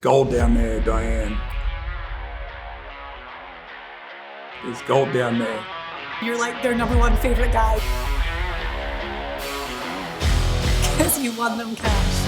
gold down there, Diane. There's gold down there. You're like their number one favorite guy. Because you won them cash.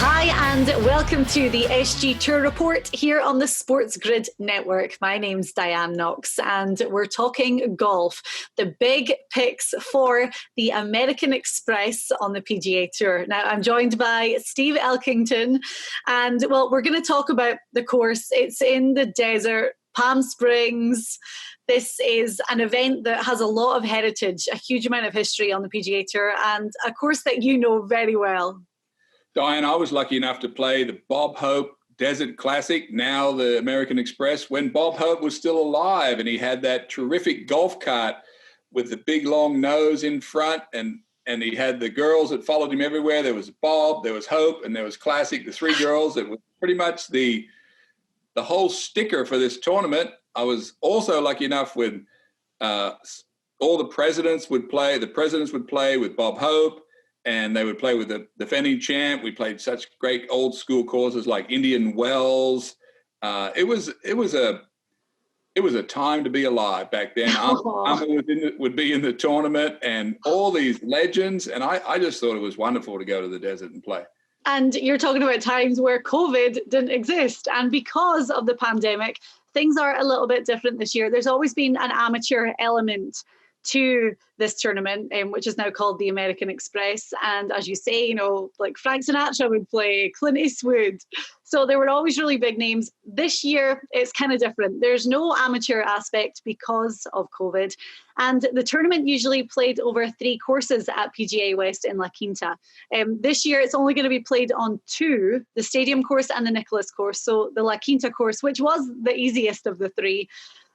Hi and welcome to the SG Tour Report here on the Sports Grid Network. My name's Diane Knox and we're talking golf. The big picks for the American Express on the PGA Tour. Now I'm joined by Steve Elkington and well, we're going to talk about the course. It's in the desert, Palm Springs. This is an event that has a lot of heritage, a huge amount of history on the PGA Tour and a course that you know very well. Diane, I was lucky enough to play the Bob Hope Desert Classic, now the American Express, when Bob Hope was still alive and he had that terrific golf cart with the big long nose in front and he had the girls that followed him everywhere. There was Bob, there was Hope, and there was Classic, the three girls. It was pretty much the whole sticker for this tournament. I was also lucky enough when all the presidents would play. The presidents would play with Bob Hope. And they would play with the defending champ. We played such great old school courses like Indian Wells. It was a time to be alive back then. would be in the tournament and all these legends. And I just thought it was wonderful to go to the desert and play. And you're talking about times where COVID didn't exist. And because of the pandemic, things are a little bit different this year. There's always been an amateur element to this tournament, which is now called the American Express. And as you say, you know, like Frank Sinatra would play, Clint Eastwood. So there were always really big names. This year, it's kind of different. There's no amateur aspect because of COVID. And the tournament usually played over 3 courses at PGA West in La Quinta. This year, it's only going to be played on 2, the Stadium course and the Nicklaus course. So the La Quinta course, which was the easiest of the 3,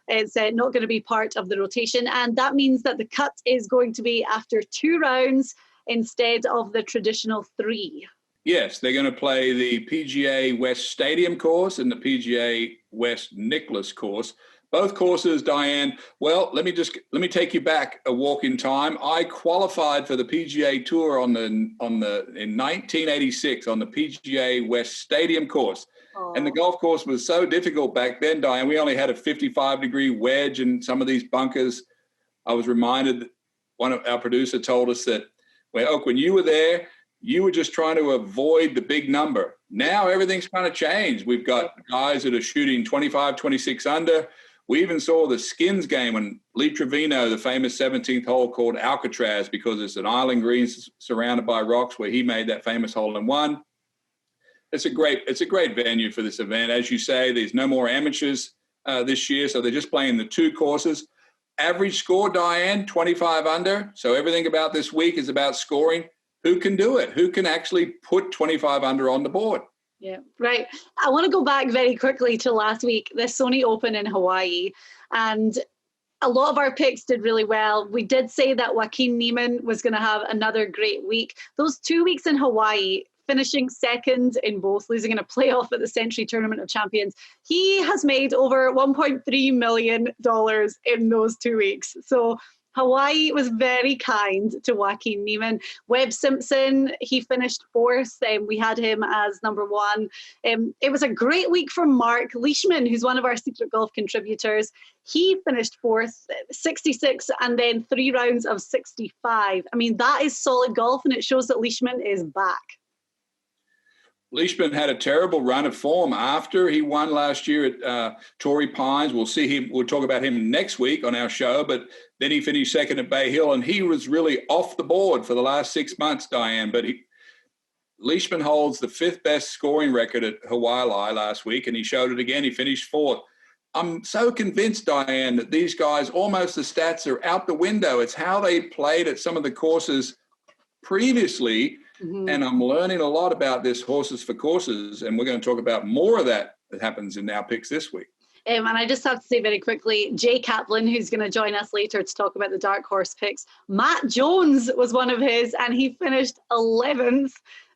it's not going to be part of the rotation, and that means that the cut is going to be after 2 rounds instead of the traditional 3. Yes, they're going to play the PGA West Stadium course and the PGA West Nicklaus course. Both courses, Diane, well, let me take you back a walk in time. I qualified for the PGA Tour in 1986 on the PGA West Stadium course. And the golf course was so difficult back then, Diane. We only had a 55-degree wedge in some of these bunkers. I was reminded, one of our producer told us that, when you were there, you were just trying to avoid the big number. Now everything's kind of changed. We've got guys that are shooting 25, 26 under. We even saw the skins game when Lee Trevino, the famous 17th hole called Alcatraz, because it's an island green surrounded by rocks, where he made that famous hole-in-one. It's a great venue for this event. As you say, there's no more amateurs this year, so they're just playing the 2 courses. Average score, Diane, 25 under. So everything about this week is about scoring. Who can do it? Who can actually put 25 under on the board? Yeah, right. I want to go back very quickly to last week, the Sony Open in Hawaii. And a lot of our picks did really well. We did say that Joaquin Niemann was going to have another great week. Those 2 weeks in Hawaii, finishing second in both, losing in a playoff at the Century Tournament of Champions. He has made over $1.3 million in those 2 weeks. So Hawaii was very kind to Joaquin Niemann. Webb Simpson, he finished 4th. We had him as number 1. It was a great week for Mark Leishman, who's one of our Secret Golf contributors. He finished 4th, 66, and then 3 rounds of 65. I mean, that is solid golf, and it shows that Leishman is back. Leishman had a terrible run of form after he won last year at Tory Pines. We'll see him. We'll talk about him next week on our show. But then he finished second at Bay Hill, and he was really off the board for the last 6 months, Diane. But Leishman holds the 5th best scoring record at Hawaii last week, and he showed it again. He finished 4th. I'm so convinced, Diane, that these guys, almost the stats are out the window. It's how they played at some of the courses previously. Mm-hmm. And I'm learning a lot about this horses for courses, and we're going to talk about more of that happens in our picks this week. And I just have to say very quickly, Jay Kaplan, who's going to join us later to talk about the dark horse picks, Matt Jones was one of his, and he finished 11th.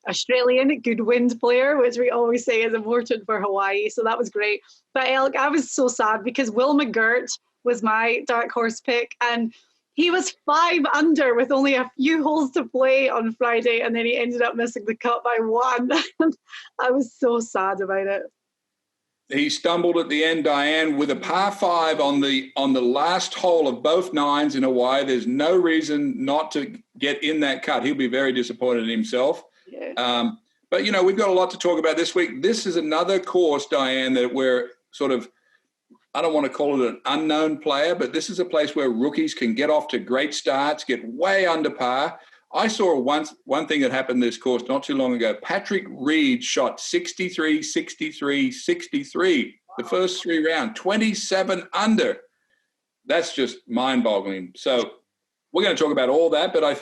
Australian, good wind player, which we always say is important for Hawaii. So that was great. But I was so sad because Will McGirt was my dark horse pick, and He was 5 under with only a few holes to play on Friday, and then he ended up missing the cut by 1. I was so sad about it. He stumbled at the end, Diane, with a par 5 on the last hole of both 9s in Hawaii. There's no reason not to get in that cut. He'll be very disappointed in himself. Yeah. But, we've got a lot to talk about this week. This is another course, Diane, that we're sort of, I don't want to call it an unknown player, but this is a place where rookies can get off to great starts, get way under par. I saw one thing that happened this course not too long ago. Patrick Reed shot 63, 63, 63 the first 3 rounds, 27 under. That's just mind-boggling. So we're going to talk about all that, but I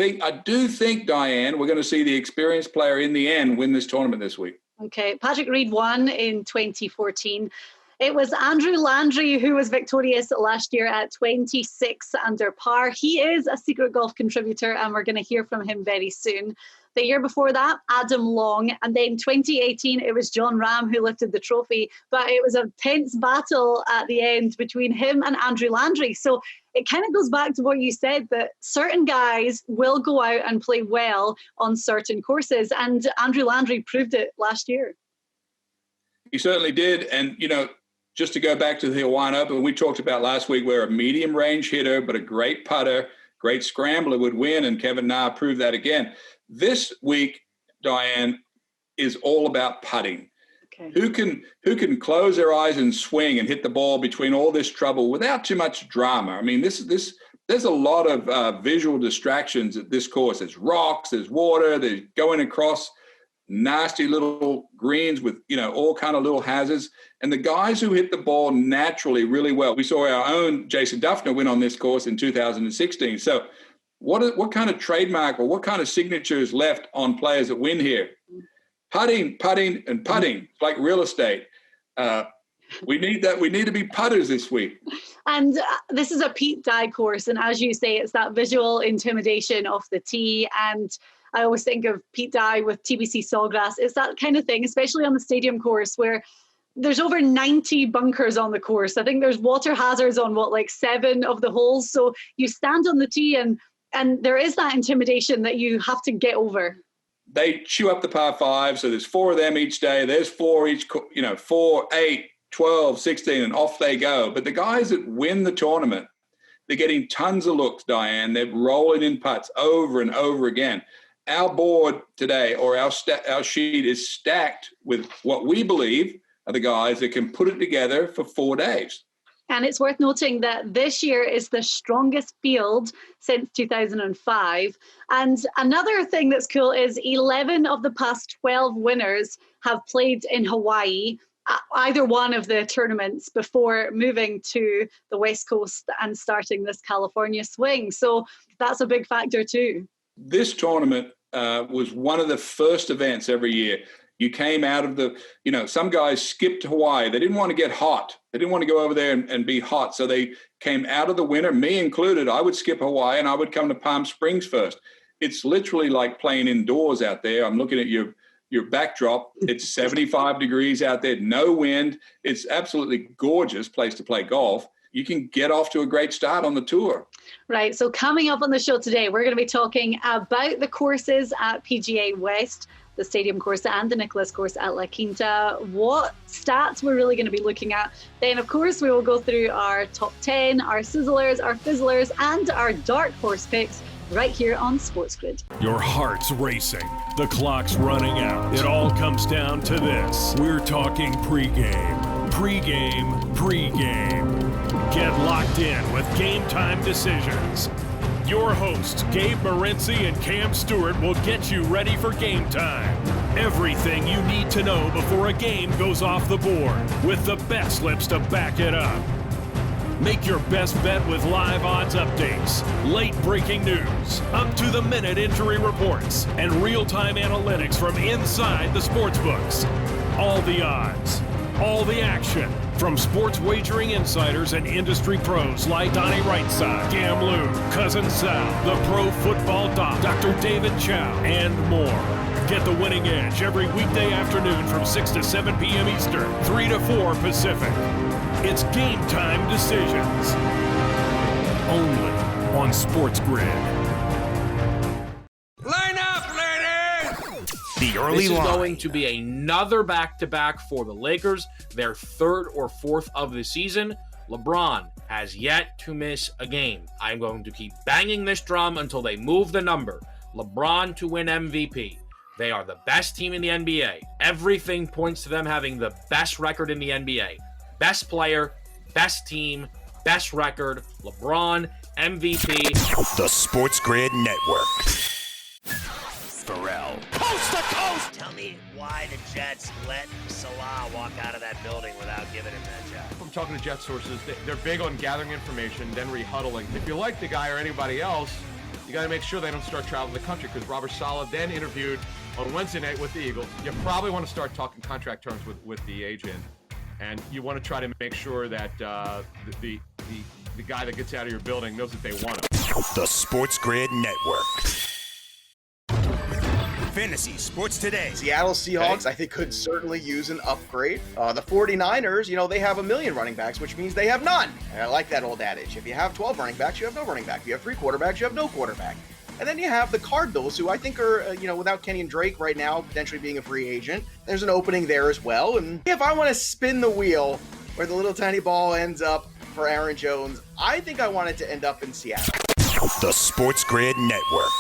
do think, Diane, we're going to see the experienced player in the end win this tournament this week. Okay, Patrick Reed won in 2014. It was Andrew Landry who was victorious last year at 26 under par. He is a Secret Golf contributor, and we're going to hear from him very soon. The year before that, Adam Long. And then 2018, it was John Ram who lifted the trophy. But it was a tense battle at the end between him and Andrew Landry. So it kind of goes back to what you said, that certain guys will go out and play well on certain courses. And Andrew Landry proved it last year. He certainly did. And, just to go back to the Hawaiian Open, we talked about last week where a medium range hitter, but a great putter, great scrambler would win, and Kevin Na proved that again. This week, Diane, is all about putting. Okay. Who can close their eyes and swing and hit the ball between all this trouble without too much drama? I mean, there's a lot of visual distractions at this course. There's rocks, there's water, there's going across nasty little greens with, all kind of little hazards. And the guys who hit the ball naturally really well. We saw our own Jason Duffner win on this course in 2016. So what kind of trademark or what kind of signature is left on players that win here? Putting, and putting. It's like real estate. We need that. We need to be putters this week. And this is a Pete Dye course. And as you say, it's that visual intimidation off the tee. And I always think of Pete Dye with TBC Sawgrass. It's that kind of thing, especially on the stadium course where there's over 90 bunkers on the course. I think there's water hazards on 7 of the holes. So you stand on the tee and there is that intimidation that you have to get over. They chew up the par 5. So there's 4 of them each day. There's 4 each, 4, 8, 12, 16, and off they go. But the guys that win the tournament, they're getting tons of looks, Diane. They're rolling in putts over and over again. Our board today, or our sheet, is stacked with what we believe are the guys that can put it together for 4 days. And it's worth noting that this year is the strongest field since 2005. And another thing that's cool is 11 of the past 12 winners have played in Hawaii, either one of the tournaments, before moving to the West Coast and starting this California swing. So that's a big factor too. This tournament was one of the first events every year. You came out of some guys skipped Hawaii. They didn't want to get hot. They didn't want to go over there and be hot. So they came out of the winter, me included. I would skip Hawaii and I would come to Palm Springs first. It's literally like playing indoors out there. I'm looking at your backdrop. It's 75 degrees out there, no wind. It's absolutely gorgeous place to play golf. You can get off to a great start on the tour. Right. So coming up on the show today, we're going to be talking about the courses at PGA West, the Stadium course and the Nicklaus course at La Quinta, what stats we're really going to be looking at. Then, of course, we will go through our top 10, our sizzlers, our fizzlers, and our dark horse picks right here on Sports Grid. Your heart's racing. The clock's running out. It all comes down to this. We're talking pregame. Pregame. Get locked in with Game Time Decisions. Your hosts, Gabe Morency and Cam Stewart, will get you ready for game time. Everything you need to know before a game goes off the board, with the bet slips to back it up. Make your best bet with live odds updates, late breaking news, up-to-the-minute injury reports, and real-time analytics from inside the sportsbooks. All the odds, all the action, from sports wagering insiders and industry pros like Donnie Rightside, Cam Lou, Cousin Sal, the Pro Football Doc, Dr. David Chow, and more. Get the winning edge every weekday afternoon from 6 to 7 p.m. Eastern, 3 to 4 Pacific. It's Game Time Decisions. Only on Sports Grid. Line up, ladies! The early This is line. going to be another back-to-back for the Lakers, their third or fourth of the season. LeBron has yet to miss a game. I'm going to keep banging this drum until they move the number. LeBron to win MVP. They are the best team in the NBA. Everything points to them having the best record in the NBA. Best player, best team, best record. LeBron, MVP. The Sports Grid Network. Pharrell. Coast to coast! Tell me why the Jets let Salah walk out of that building without giving him that job. From talking to Jet sources, they're big on gathering information, then rehuddling. If you like the guy or anybody else, you got to make sure they don't start traveling the country, because Robert Saleh then interviewed on Wednesday night with the Eagles. You probably want to start talking contract terms with the agent, and you want to try to make sure that the guy that gets out of your building knows that they want him. The Sports Grid Network. Fantasy Sports Today. Seattle Seahawks, I think, could certainly use an upgrade. The 49ers, they have 1 million running backs, which means they have none. And I like that old adage. If you have 12 running backs, you have no running back. If you have 3 quarterbacks, you have no quarterback. And then you have the Cardinals, who I think are, without Kenny and Drake right now, potentially being a free agent. There's an opening there as well. And if I want to spin the wheel where the little tiny ball ends up for Aaron Jones, I think I want it to end up in Seattle. The Sports Grid Network.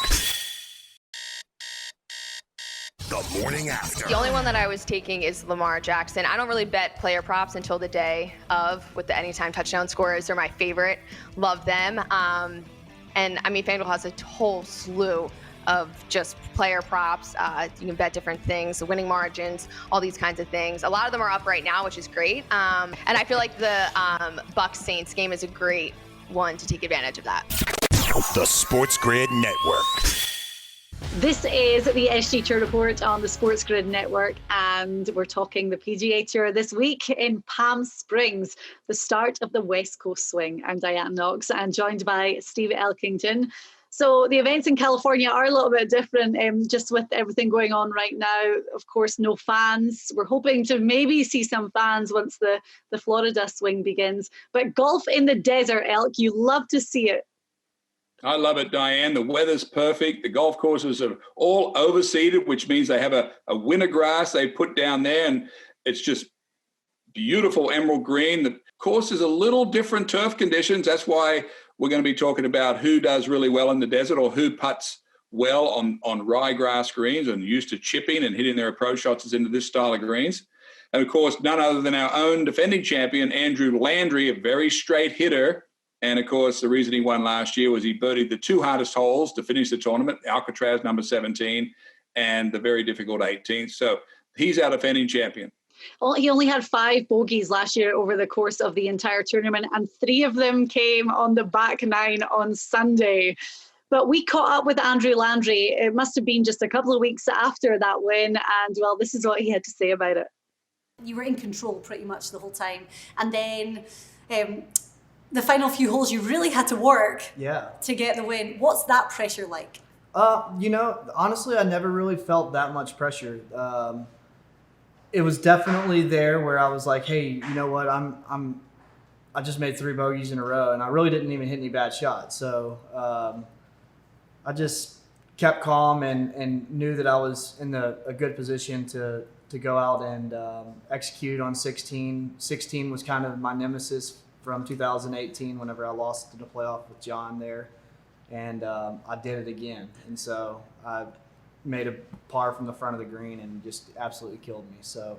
The morning after. The only one that I was taking is Lamar Jackson. I don't really bet player props until the day of with the anytime touchdown scorers. They're my favorite. Love them. And I mean, FanDuel has a whole slew of just player props. You can bet different things, winning margins, all these kinds of things. A lot of them are up right now, which is great. And I feel like the Bucs Saints game is a great one to take advantage of that. The Sports Grid Network. This is the SG Tour Report on the Sports Grid Network, and we're talking the PGA Tour this week in Palm Springs, the start of the West Coast swing. I'm Diane Knox and joined by Steve Elkington. So the events in California are a little bit different, just with everything going on right now. Of course, no fans. We're hoping to maybe see some fans once the Florida swing begins. But golf in the desert, Elk, you love to see it. I love it, Diane. The weather's perfect. The golf courses are all overseeded, which means they have a winter grass they put down there, and it's just beautiful emerald green. The course is a little different turf conditions. That's why we're going to be talking about who does really well in the desert or who putts well on ryegrass greens and used to chipping and hitting their approach shots into this style of greens. And, of course, none other than our own defending champion, Andrew Landry, a very straight hitter. And, of course, the reason he won last year was he birdied the 2 hardest holes to finish the tournament, Alcatraz number 17 and the very difficult 18th. So he's our defending champion. Well, he only had 5 bogeys last year over the course of the entire tournament, and 3 of them came on the back 9 on Sunday. But we caught up with Andrew Landry. It must have been just a couple of weeks after that win, and, well, this is what he had to say about it. You were in control pretty much the whole time. And then the final few holes, you really had to work to get the win. What's that pressure like? Honestly, I never really felt that much pressure. It was definitely there where I was like, hey, you know what? I just made 3 bogeys in a row, and I really didn't even hit any bad shots. So I just kept calm and knew that I was in a good position to go out and execute on 16. 16 was kind of my nemesis from 2018 whenever I lost in the playoff with John there. And I did it again. And so I made a par from the front of the green and just absolutely killed me. So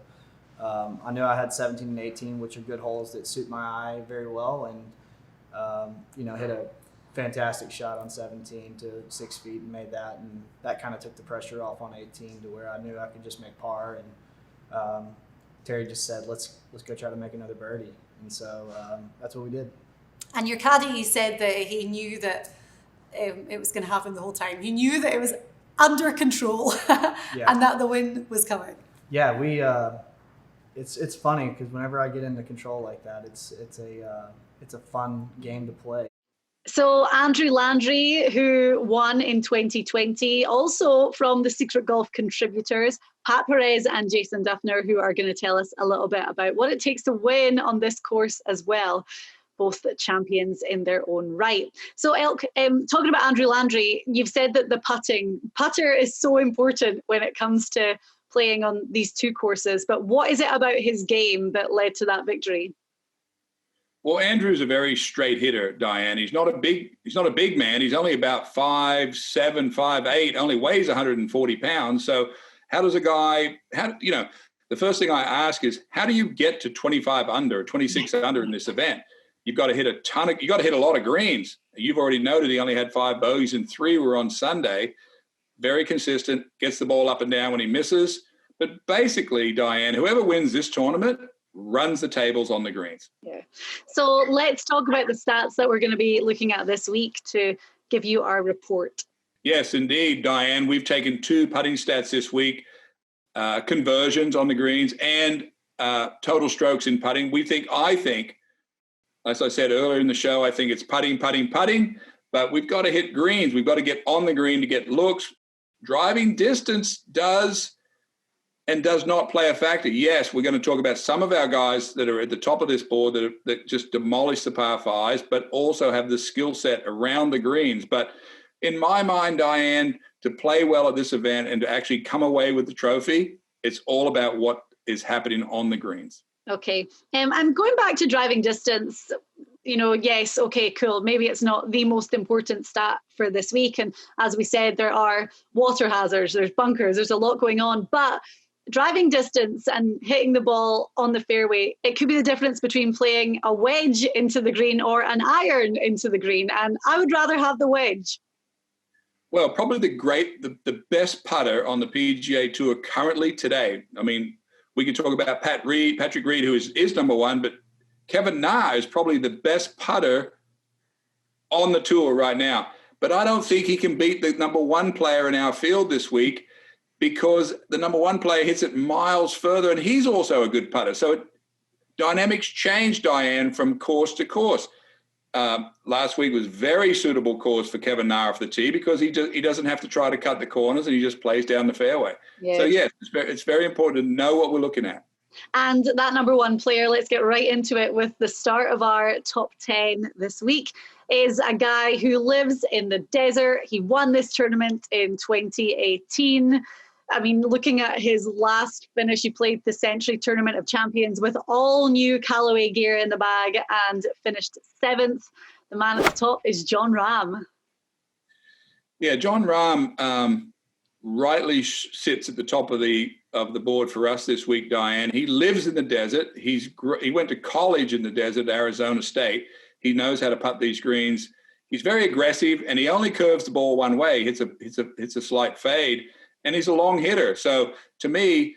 I knew I had 17 and 18, which are good holes that suit my eye very well. And, hit a fantastic shot on 17 to 6 feet and made that. And that kind of took the pressure off on 18 to where I knew I could just make par. And Terry just said, let's go try to make another birdie. And so that's what we did. And your caddy said that he knew that it was going to happen the whole time. He knew that it was under control and that the win was coming. Yeah, we. It's funny because whenever I get into control like that, it's a fun game to play. So Andrew Landry, who won in 2020, also from the Secret Golf contributors, Pat Perez and Jason Duffner, who are going to tell us a little bit about what it takes to win on this course as well. both champions in their own right. So Elk, talking about Andrew Landry, you've said that the putter is so important when it comes to playing on these two courses, but what is it about his game that led to that victory? Well, Andrew's a very straight hitter, Diane. He's not a big man. He's only about 5'7", 5'8", only weighs 140 pounds. So how does a guy, the first thing I ask is, how do you get to 25 under, 26 under in this event? You've got to hit a lot of greens. You've already noted he only had 5 bogeys and 3 were on Sunday. Very consistent, gets the ball up and down when he misses. But basically, Diane, whoever wins this tournament runs the tables on the greens. Yeah. So let's talk about the stats that we're going to be looking at this week to give you our report. Yes, indeed, Diane. We've taken 2 putting stats this week, conversions on the greens and total strokes in putting. I think, as I said earlier in the show, I think it's putting, but we've got to hit greens. We've got to get on the green to get looks. Driving distance does not play a factor. Yes, we're going to talk about some of our guys that are at the top of this board that just demolish the par 5s, but also have the skill set around the greens. But in my mind, Diane, to play well at this event and to actually come away with the trophy, it's all about what is happening on the greens. Okay. I'm going back to driving distance. Yes, okay, cool. Maybe it's not the most important stat for this week. And as we said, there are water hazards, there's bunkers, there's a lot going on. But driving distance and hitting the ball on the fairway, it could be the difference between playing a wedge into the green or an iron into the green. And I would rather have the wedge. Well, probably the best putter on the PGA Tour currently today. I mean, we could talk about Patrick Reed, who is number 1, but Kevin Na is probably the best putter on the tour right now. But I don't think he can beat the number 1 player in our field this week, because the number 1 player hits it miles further, and he's also a good putter. So dynamics change, Diane, from course to course. Last week was very suitable course for Kevin Na off the tee, because he doesn't have to try to cut the corners and he just plays down the fairway. Yes. So, yes, it's very important to know what we're looking at. And that number 1 player, let's get right into it with the start of our top 10 this week, is a guy who lives in the desert. He won this tournament in 2018. I mean, looking at his last finish, he played the Century Tournament of Champions with all new Callaway gear in the bag and finished 7th. The man at the top is Jon Rahm. Yeah, Jon Rahm rightly sits at the top of the board for us this week, Diane. He lives in the desert. He went to college in the desert, Arizona State. He knows how to putt these greens. He's very aggressive, and he only curves the ball one way. Hits a slight fade. And he's a long hitter. So to me,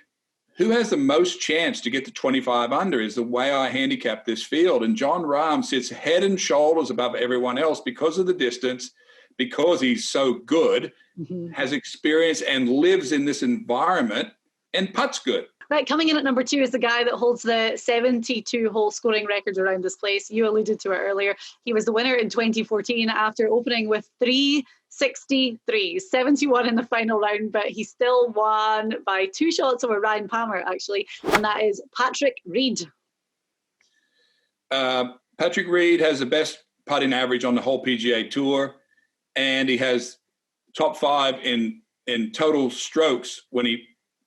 who has the most chance to get to 25 under is the way I handicap this field. And Jon Rahm sits head and shoulders above everyone else because of the distance, because he's so good, has experience and lives in this environment and putts good. Right, coming in at number 2 is the guy that holds the 72-hole scoring record around this place. You alluded to it earlier. He was the winner in 2014 after opening with 363, 71 in the final round, but he still won by 2 shots over Ryan Palmer, actually, and that is Patrick Reed. Patrick Reed has the best putting average on the whole PGA Tour, and he has top 5 in total strokes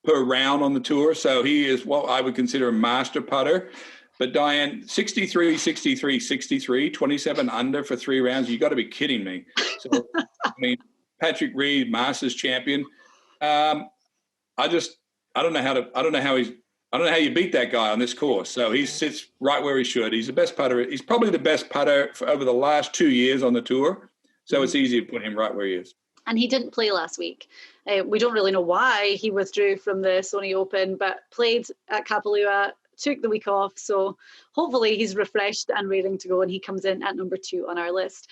per round on the tour. So he is what I would consider a master putter. But Diane, 63, 63, 63, 27 under for 3 rounds. You got to be kidding me. So, I mean, Patrick Reed, Masters champion. I don't know how you beat that guy on this course. So he sits right where he should. He's the best putter. He's probably the best putter for over the last 2 years on the tour. So it's easy to put him right where he is. And he didn't play last week. We don't really know why he withdrew from the Sony Open, but played at Kapalua, took the week off. So hopefully he's refreshed and ready to go, and he comes in at number 2 on our list.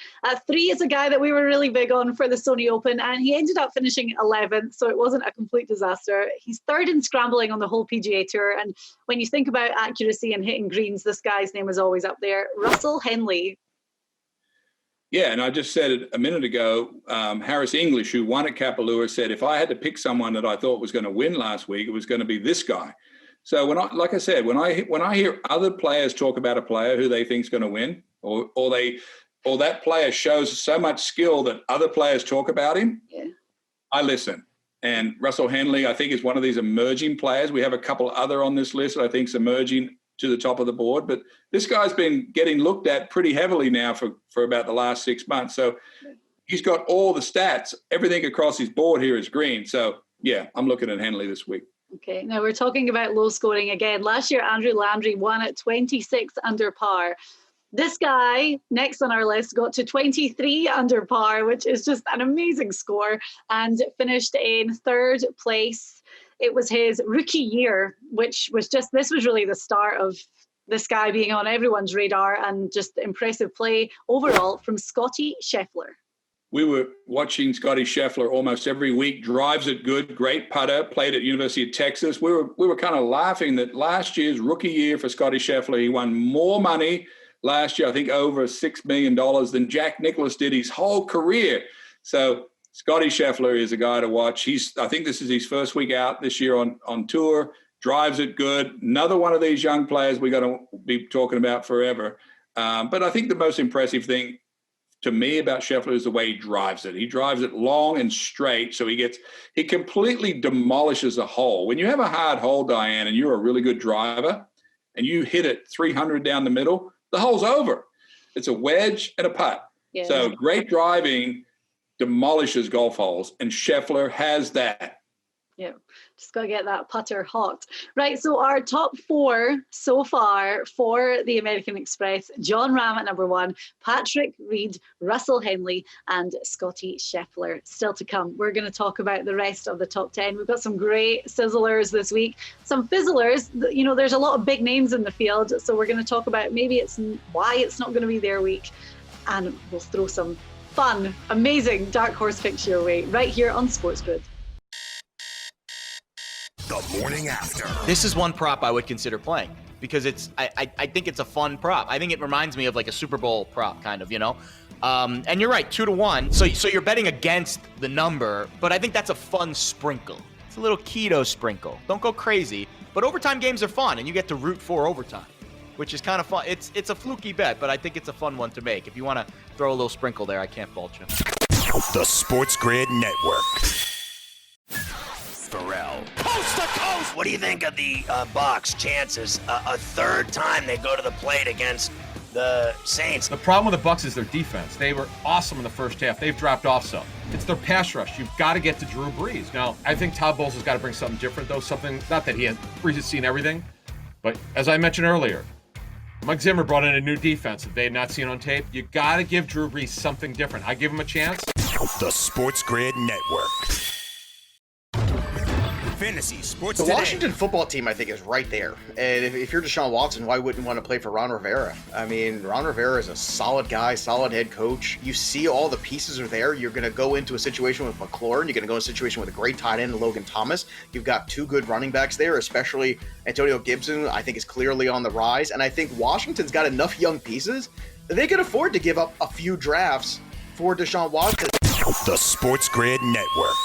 3 is a guy that we were really big on for the Sony Open, and he ended up finishing 11th, so it wasn't a complete disaster. He's 3rd in scrambling on the whole PGA Tour, and when you think about accuracy and hitting greens, this guy's name is always up there. Russell Henley. Yeah, and I just said it a minute ago, Harris English, who won at Kapalua, said if I had to pick someone that I thought was going to win last week, it was going to be this guy. So when I hear other players talk about a player who they think is going to win, or that player shows so much skill that other players talk about him, I listen. And Russell Henley, I think, is one of these emerging players. We have a couple other on this list that I think is emerging to the top of the board. But this guy's been getting looked at pretty heavily now for about the last 6 months. So he's got all the stats. Everything across his board here is green. So, yeah, I'm looking at Henley this week. Okay, now we're talking about low scoring again. Last year, Andrew Landry won at 26 under par. This guy, next on our list, got to 23 under par, which is just an amazing score, and finished in third place. It was his rookie year, which was this was really the start of this guy being on everyone's radar, and just impressive play overall from Scotty Scheffler. We were watching Scotty Scheffler almost every week. Drives it good, great putter, played at University of Texas. We were kind of laughing that last year's rookie year for Scotty Scheffler, he won more money last year, I think over $6 million than Jack Nicklaus did his whole career. So Scotty Scheffler is a guy to watch. I think this is his first week out this year on tour. Drives it good. Another one of these young players we got to be talking about forever. But I think the most impressive thing to me about Scheffler is the way he drives it. He drives it long and straight, so he completely demolishes a hole. When you have a hard hole, Diane, and you're a really good driver, and you hit it 300 down the middle, the hole's over. It's a wedge and a putt. Yeah. So great driving demolishes golf holes, and Scheffler has that. Yeah, just got to get that putter hot. Right, so our top 4 so far for the American Express: John Ram at number 1, Patrick Reed, Russell Henley, and Scotty Scheffler. Still to come. We're going to talk about the rest of the top 10. We've got some great sizzlers this week, some fizzlers. You know, there's a lot of big names in the field, so we're going to talk about maybe why it's not going to be their week, and we'll throw some fun, amazing dark horse picks your way right here on Sports Grid. The morning after. This is one prop I would consider playing because I think it's a fun prop. I think it reminds me of like a Super Bowl prop kind of, you know? And you're right, 2-1. So you're betting against the number, but I think that's a fun sprinkle. It's a little keto sprinkle. Don't go crazy, but overtime games are fun and you get to root for overtime, which is kind of fun. It's a fluky bet, but I think it's a fun one to make. If you want to throw a little sprinkle there, I can't fault you. The Sports Grid Network. Pharrell. Coast to coast! What do you think of the Bucs' chances a third time they go to the plate against the Saints? The problem with the Bucs is their defense. They were awesome in the first half. They've dropped off some. It's their pass rush. You've got to get to Drew Brees. Now, I think Todd Bowles has got to bring something different, though. Not that Brees has seen everything, but as I mentioned earlier, Mike Zimmer brought in a new defense that they had not seen on tape. You got to give Drew Brees something different. I give him a chance. The Sports Grid Network. Fantasy Sports The Today. Washington football team, I think, is right there. And if you're Deshaun Watson, why wouldn't you want to play for Ron Rivera? I mean, Ron Rivera is a solid guy, solid head coach. You see all the pieces are there. You're going to go into a situation with McLaurin. You're going to go into a situation with a great tight end, Logan Thomas. You've got 2 good running backs there, especially Antonio Gibson, I think, is clearly on the rise. And I think Washington's got enough young pieces that they can afford to give up a few drafts for Deshaun Watson. The Sports Grid Network.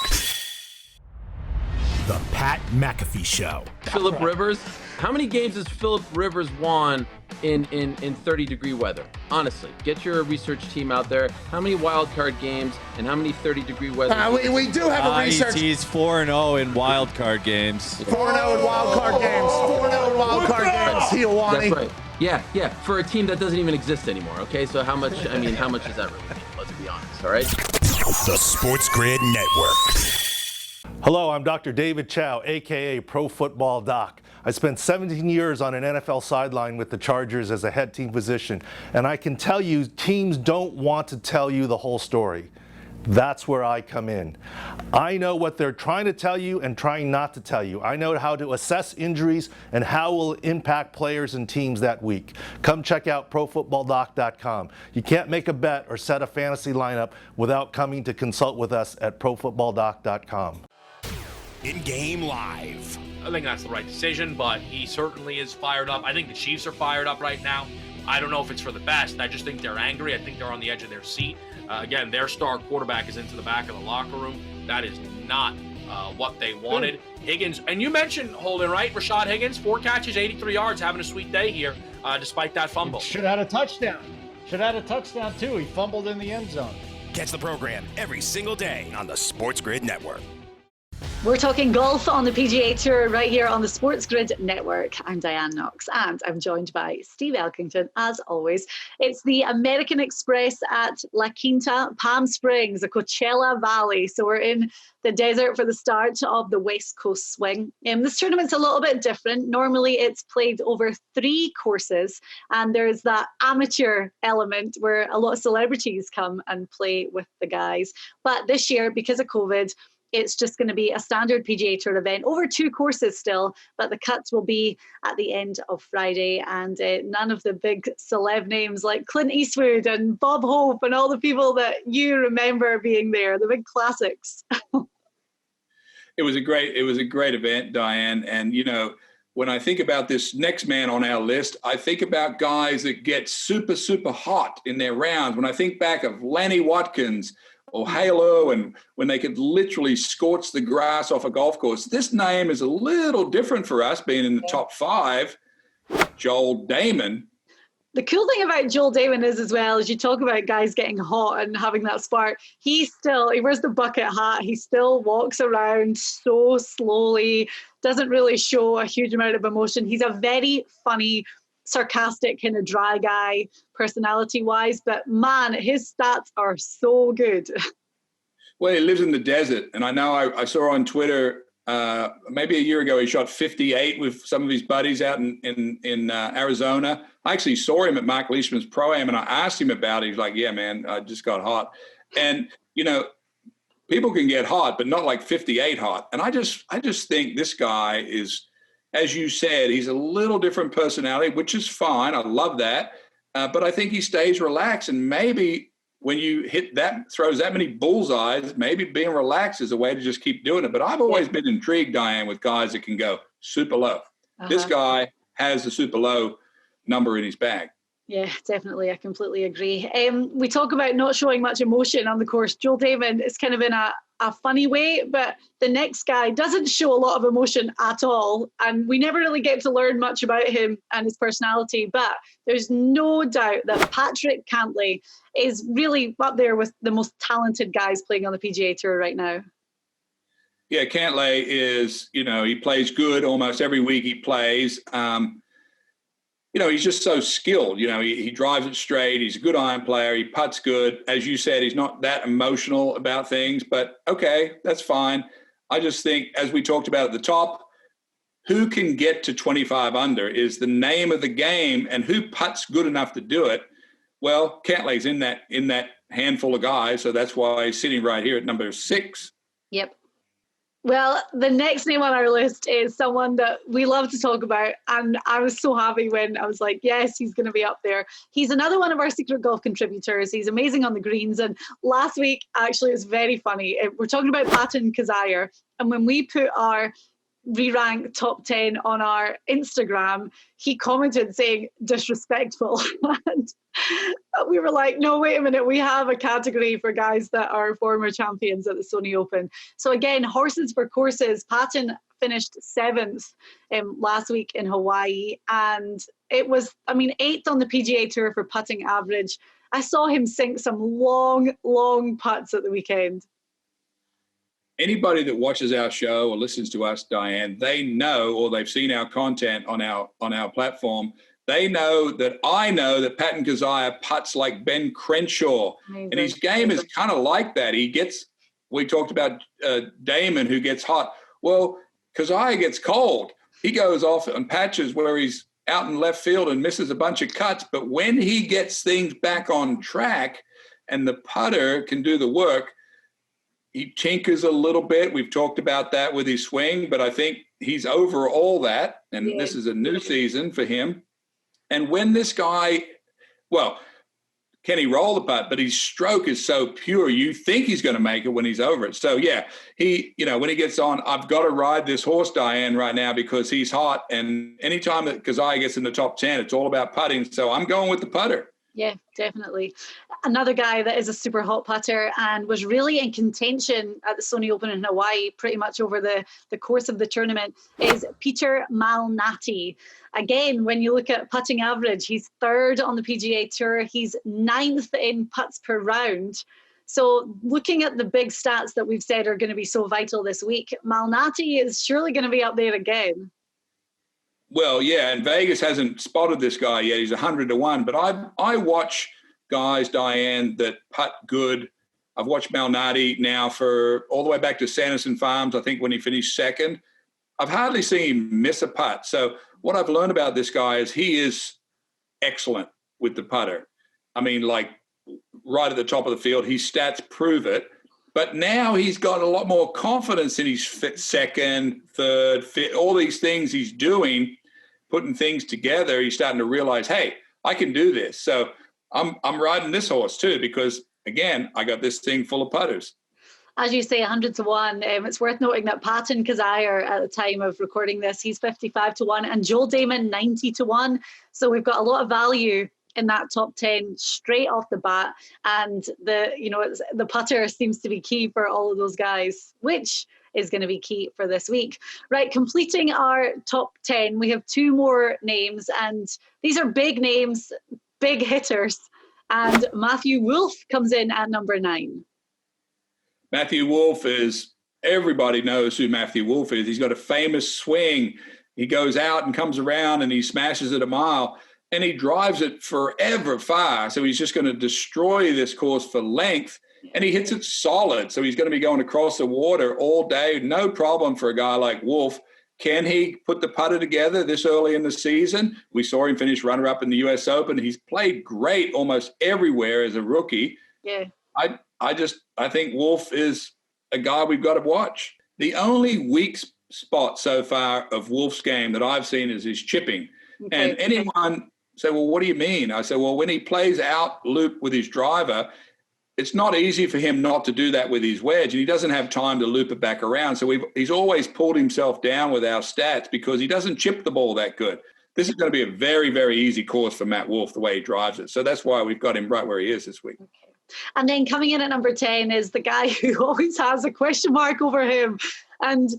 The Pat McAfee Show. Phillip Rivers. How many games has Phillip Rivers won in 30-degree weather? Honestly, get your research team out there. How many wild card games and how many 30-degree weather? We do have a research. He's 4-0 in wild card games. 4-0 in wild card games. 4-0 in wild card games. Tijuana. That's right. Yeah. For a team that doesn't even exist anymore. Okay, so how much? I mean, how much does that really mean? Let's be honest. All right. The Sports Grid Network. Hello, I'm Dr. David Chow, a.k.a. Pro Football Doc. I spent 17 years on an NFL sideline with the Chargers as a head team physician, and I can tell you teams don't want to tell you the whole story. That's where I come in. I know what they're trying to tell you and trying not to tell you. I know how to assess injuries and how it will impact players and teams that week. Come check out ProFootballDoc.com. You can't make a bet or set a fantasy lineup without coming to consult with us at ProFootballDoc.com. In-game live. I think that's the right decision, but he certainly is fired up. I think the Chiefs are fired up right now. I don't know if it's for the best. I just think they're angry. I think they're on the edge of their seat. Again, their star quarterback is into the back of the locker room. That is not what they wanted. Higgins, and you mentioned, Holden, right? Rashad Higgins, 4 catches, 83 yards, having a sweet day here, despite that fumble. Should have had a touchdown. Should have had a touchdown, too. He fumbled in the end zone. Catch the program every single day on the Sports Grid Network. We're talking golf on the PGA Tour right here on the Sports Grid Network. I'm Diane Knox, and I'm joined by Steve Elkington, as always. It's the American Express at La Quinta, Palm Springs, the Coachella Valley. So we're in the desert for the start of the West Coast swing. This tournament's a little bit different. Normally it's played over 3 courses, and there's that amateur element where a lot of celebrities come and play with the guys. But this year, because of COVID, it's just going to be a standard PGA Tour event over 2 courses still, but the cuts will be at the end of Friday, and none of the big celeb names like Clint Eastwood and Bob Hope and all the people that you remember being there, the big classics. It was a great event, Diane. And, you know, when I think about this next man on our list, I think about guys that get super, super hot in their rounds. When I think back of Lanny Watkins or Halo, and when they could literally scorch the grass off a golf course. This name is a little different for us, being in the top 5. Joel Damon. The cool thing about Joel Damon is, as well, as you talk about guys getting hot and having that spark, he wears the bucket hat. He still walks around so slowly, doesn't really show a huge amount of emotion. He's a very funny, sarcastic, kind of dry guy personality-wise, but man, his stats are so good. Well, he lives in the desert, and I know I saw on Twitter maybe a year ago he shot 58 with some of his buddies out in Arizona. I actually saw him at Mark Leishman's Pro-Am, and I asked him about it. He's like, yeah, man, I just got hot. And, you know, people can get hot, but not like 58 hot. And I just think this guy is, as you said, he's a little different personality, which is fine. I love that. But I think he stays relaxed, and maybe when you hit that, throws that many bullseyes, maybe being relaxed is a way to just keep doing it. But I've always been intrigued, Diane, with guys that can go super low. This guy has the super low number in his bag. Yeah, definitely. I completely agree. We talk about not showing much emotion on the course. Joel Damon is kind of in a funny way, but the next guy doesn't show a lot of emotion at all. And we never really get to learn much about him and his personality. But there's no doubt that Patrick Cantley is really up there with the most talented guys playing on the PGA Tour right now. Yeah, Cantley is, you know, he plays good almost every week he plays. You know, he's just so skilled. You know, he drives it straight. He's a good iron player. He putts good. As you said, he's not that emotional about things, but okay, that's fine. I just think, as we talked about at the top, who can get to 25 under is the name of the game, and who putts good enough to do it. Well, Cantley's in that handful of guys, so that's why he's sitting right here at number 6. Yep. Well, the next name on our list is someone that we love to talk about, and I was so happy when I was like, yes, he's going to be up there. He's another one of our Secret Golf contributors. He's amazing on the greens, and last week, actually, it was very funny. We're talking about Patton Kizzire, and when we put our re-rank top 10 on our Instagram, he commented saying disrespectful. And we were like, no, wait a minute, we have a category for guys that are former champions at the Sony Open. So again, horses for courses. Patton finished 7th last week in Hawaii, and it was, 8th on the PGA Tour for putting average. I saw him sink some long putts at the weekend. Anybody that watches our show or listens to us, Diane, they know, or they've seen our content on our platform, they know that I know that Patton Kizzire putts like Ben Crenshaw. Amazing. And his game is kind of like that. We talked about Damon, who gets hot. Well, Kizzire gets cold. He goes off on patches where he's out in left field and misses a bunch of cuts. But when he gets things back on track and the putter can do the work, he tinkers a little bit. We've talked about that with his swing, but I think he's over all that. And This is a new season for him. And when this guy, well, can he roll the putt? But his stroke is so pure, you think he's going to make it when he's over it. So, yeah, when he gets on, I've got to ride this horse, Diane, right now because he's hot. And anytime that Kizzire gets in the top 10, it's all about putting. So I'm going with the putter. Yeah, definitely. Another guy that is a super hot putter and was really in contention at the Sony Open in Hawaii pretty much over the course of the tournament is Peter Malnati. Again, when you look at putting average, he's third on the PGA Tour. He's ninth in putts per round. So looking at the big stats that we've said are going to be so vital this week, Malnati is surely going to be up there again. Well, yeah, and Vegas hasn't spotted this guy yet. He's 100-1. But I watch guys, Diane, that putt good. I've watched Malnati now for all the way back to Sanderson Farms, I think, when he finished second. I've hardly seen him miss a putt. So what I've learned about this guy is he is excellent with the putter. I mean, like right at the top of the field, his stats prove it. But now he's got a lot more confidence in his second, third, fifth, all these things he's doing, putting things together. He's starting to realize, hey, I can do this. So I'm riding this horse too, because again, I got this thing full of putters. As you say, 100-1. It's worth noting that Patton Kazire, at the time of recording this, he's 55-1, and Joel Damon 90-1. So we've got a lot of value in that top 10 straight off the bat, and the putter seems to be key for all of those guys, which is going to be key for this week. Right, completing our top 10, we have two more names, and these are big names, big hitters, and Matthew Wolfe comes in at number 9. Matthew Wolfe is, everybody knows who Matthew Wolfe is. He's got a famous swing. He goes out and comes around and he smashes it a mile. And he drives it forever far. So he's just going to destroy this course for length. And he hits it solid. So he's going to be going across the water all day. No problem for a guy like Wolfe. Can he put the putter together this early in the season? We saw him finish runner-up in the US Open. He's played great almost everywhere as a rookie. Yeah. I think Wolfe is a guy we've got to watch. The only weak spot so far of Wolfe's game that I've seen is his chipping. Okay. And anyone say, well, what do you mean? I say, well, when he plays out loop with his driver, it's not easy for him not to do that with his wedge, and he doesn't have time to loop it back around. So he's always pulled himself down with our stats because he doesn't chip the ball that good. This is going to be a very, very easy course for Matt Wolfe, the way he drives it. So that's why we've got him right where he is this week. Okay. And then coming in at number 10 is the guy who always has a question mark over him. And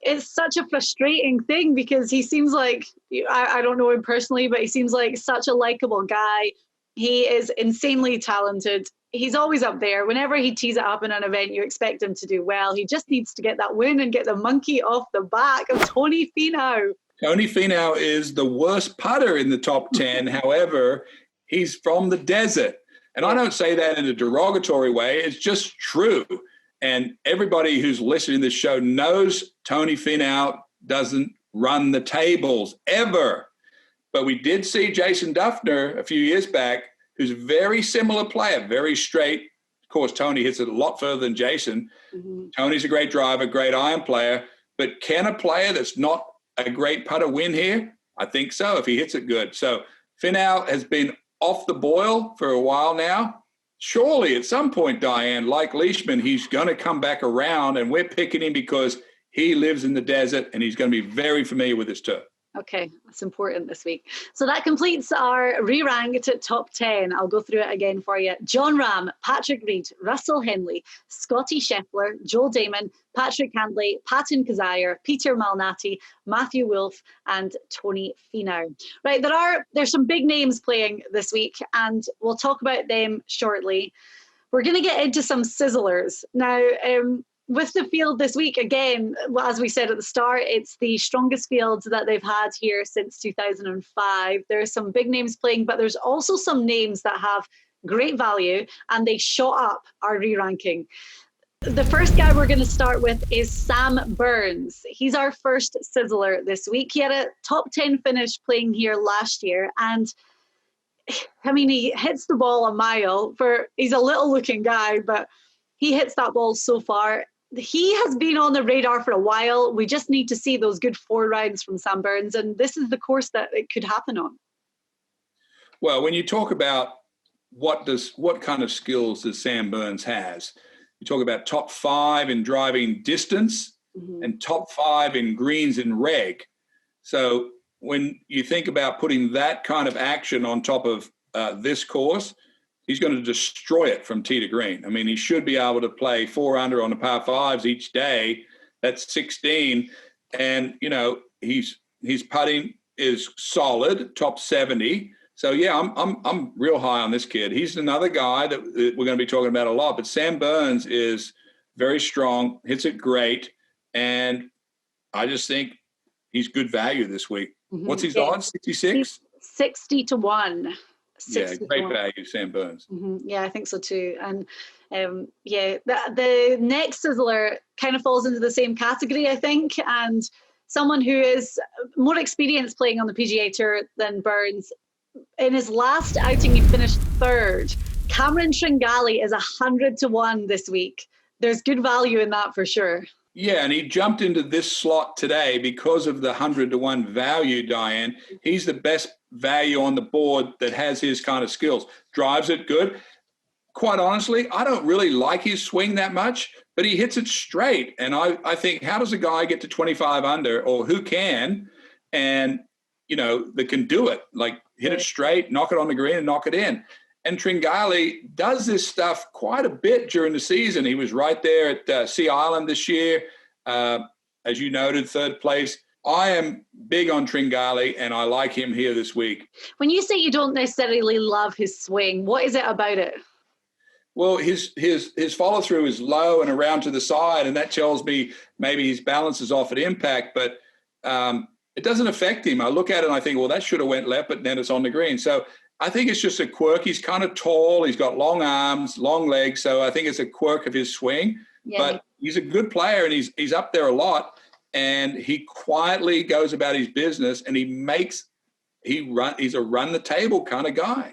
it's such a frustrating thing because he seems like, I don't know him personally, but he seems like such a likable guy. He is insanely talented. He's always up there. Whenever he tees it up in an event, you expect him to do well. He just needs to get that win and get the monkey off the back of Tony Finau. Tony Finau is the worst putter in the top 10. However, he's from the desert. And I don't say that in a derogatory way. It's just true. And everybody who's listening to this show knows Tony Finau doesn't run the tables ever. But we did see Jason Duffner a few years back, who's a very similar player, very straight. Of course, Tony hits it a lot further than Jason. Mm-hmm. Tony's a great driver, great iron player. But can a player that's not a great putter win here? I think so, if he hits it good. So Finau has been off the boil for a while now. Surely at some point, Diane, like Leishman, he's going to come back around, and we're picking him because he lives in the desert and he's going to be very familiar with this turf. Okay, that's important this week. So that completes our re-ranked top 10. I'll go through it again for you. John Ram, Patrick Reed, Russell Henley, Scotty Scheffler, Joel Damon, Patrick Cantley, Patton Kazire, Peter Malnati, Matthew Wolfe, and Tony Finau. Right, there's some big names playing this week, and we'll talk about them shortly. We're going to get into some sizzlers. Now, with the field this week, again, as we said at the start, it's the strongest field that they've had here since 2005. There's some big names playing, but there's also some names that have great value, and they shot up our re-ranking. The first guy we're going to start with is Sam Burns. He's our first sizzler this week. He had a top 10 finish playing here last year, and I mean, he hits the ball a mile. He's a little looking guy, but he hits that ball so far. He has been on the radar for a while. We just need to see those good 4 rounds from Sam Burns, and this is the course that it could happen on. Well, when you talk about what kind of skills does Sam Burns has, you talk about top 5 in driving distance and top 5 in greens and reg. So when you think about putting that kind of action on top of this course, he's going to destroy it from tee to green. I mean, he should be able to play 4 under on the par 5s each day. That's 16. And, you know, his putting is solid, top 70. So, yeah, I'm real high on this kid. He's another guy that we're going to be talking about a lot. But Sam Burns is very strong, hits it great. And I just think he's good value this week. Mm-hmm. What's his odds? 66? 60 to 1. Yeah, great value, Sam Burns. Mm-hmm. Yeah, I think so too. And the next sizzler kind of falls into the same category, I think. And someone who is more experienced playing on the PGA Tour than Burns. In his last outing, he finished 3rd. Cameron Trangali is 100 to 1 this week. There's good value in that for sure. Yeah, and he jumped into this slot today because of the 100 to 1 value, Diane. He's the best value on the board that has his kind of skills. Drives it good. Quite honestly, I don't really like his swing that much, but he hits it straight. And I think, how does a guy get to 25 under, or who can, and, you know, that can do it, like hit it straight, knock it on the green and knock it in. And Trangali does this stuff quite a bit during the season. He was right there at Sea Island this year. As you noted, 3rd place. I am big on Trangali, and I like him here this week. When you say you don't necessarily love his swing, what is it about it? Well, his follow-through is low and around to the side, and that tells me maybe his balance is off at impact, but it doesn't affect him. I look at it and I think, well, that should have went left, but then it's on the green. So I think it's just a quirk. He's kind of tall. He's got long arms, long legs. So I think it's a quirk of his swing. Yeah. But he's a good player, and he's up there a lot. And he quietly goes about his business, and he's a run the table kind of guy.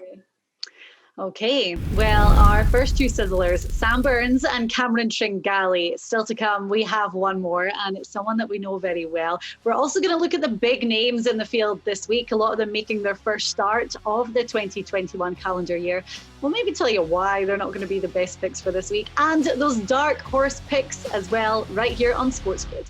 Okay, well, our first 2 sizzlers, Sam Burns and Cameron Trangali. Still to come, we have one more, and it's someone that we know very well. We're also going to look at the big names in the field this week, a lot of them making their first start of the 2021 calendar year. We'll maybe tell you why they're not going to be the best picks for this week, and those dark horse picks as well, right here on Sports Grid.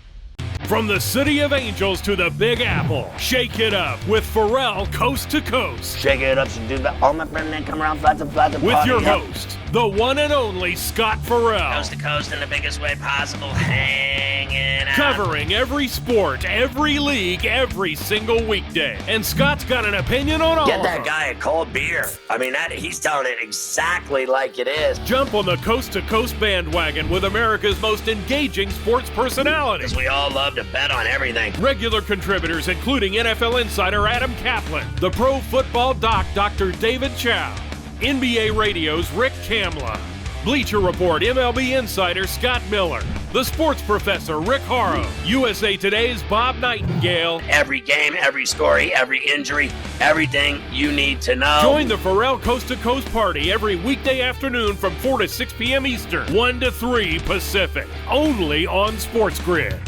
From the City of Angels to the Big Apple, shake it up with Pharrell Coast to Coast. Shake it up, so do that. All my friends that come around, flat to with your host, the one and only Scott Farrell. Coast to coast in the biggest way possible, hanging out. Covering every sport, every league, every single weekday. And Scott's got an opinion on all Get of that them. guy a cold beer. I mean, he's telling it exactly like it is. Jump on the Coast to Coast bandwagon with America's most engaging sports personality. Because we all love to bet on everything. Regular contributors including NFL insider Adam Kaplan, the pro football doc Dr. David Chow, NBA Radio's Rick Kamla, Bleacher Report MLB insider Scott Miller, the sports professor Rick Horrow, USA Today's Bob Nightingale. Every game, every story, every injury, everything you need to know. Join the Pharrell Coast to Coast party every weekday afternoon from 4 to 6 p.m. Eastern, 1 to 3 Pacific, only on Sports Grid.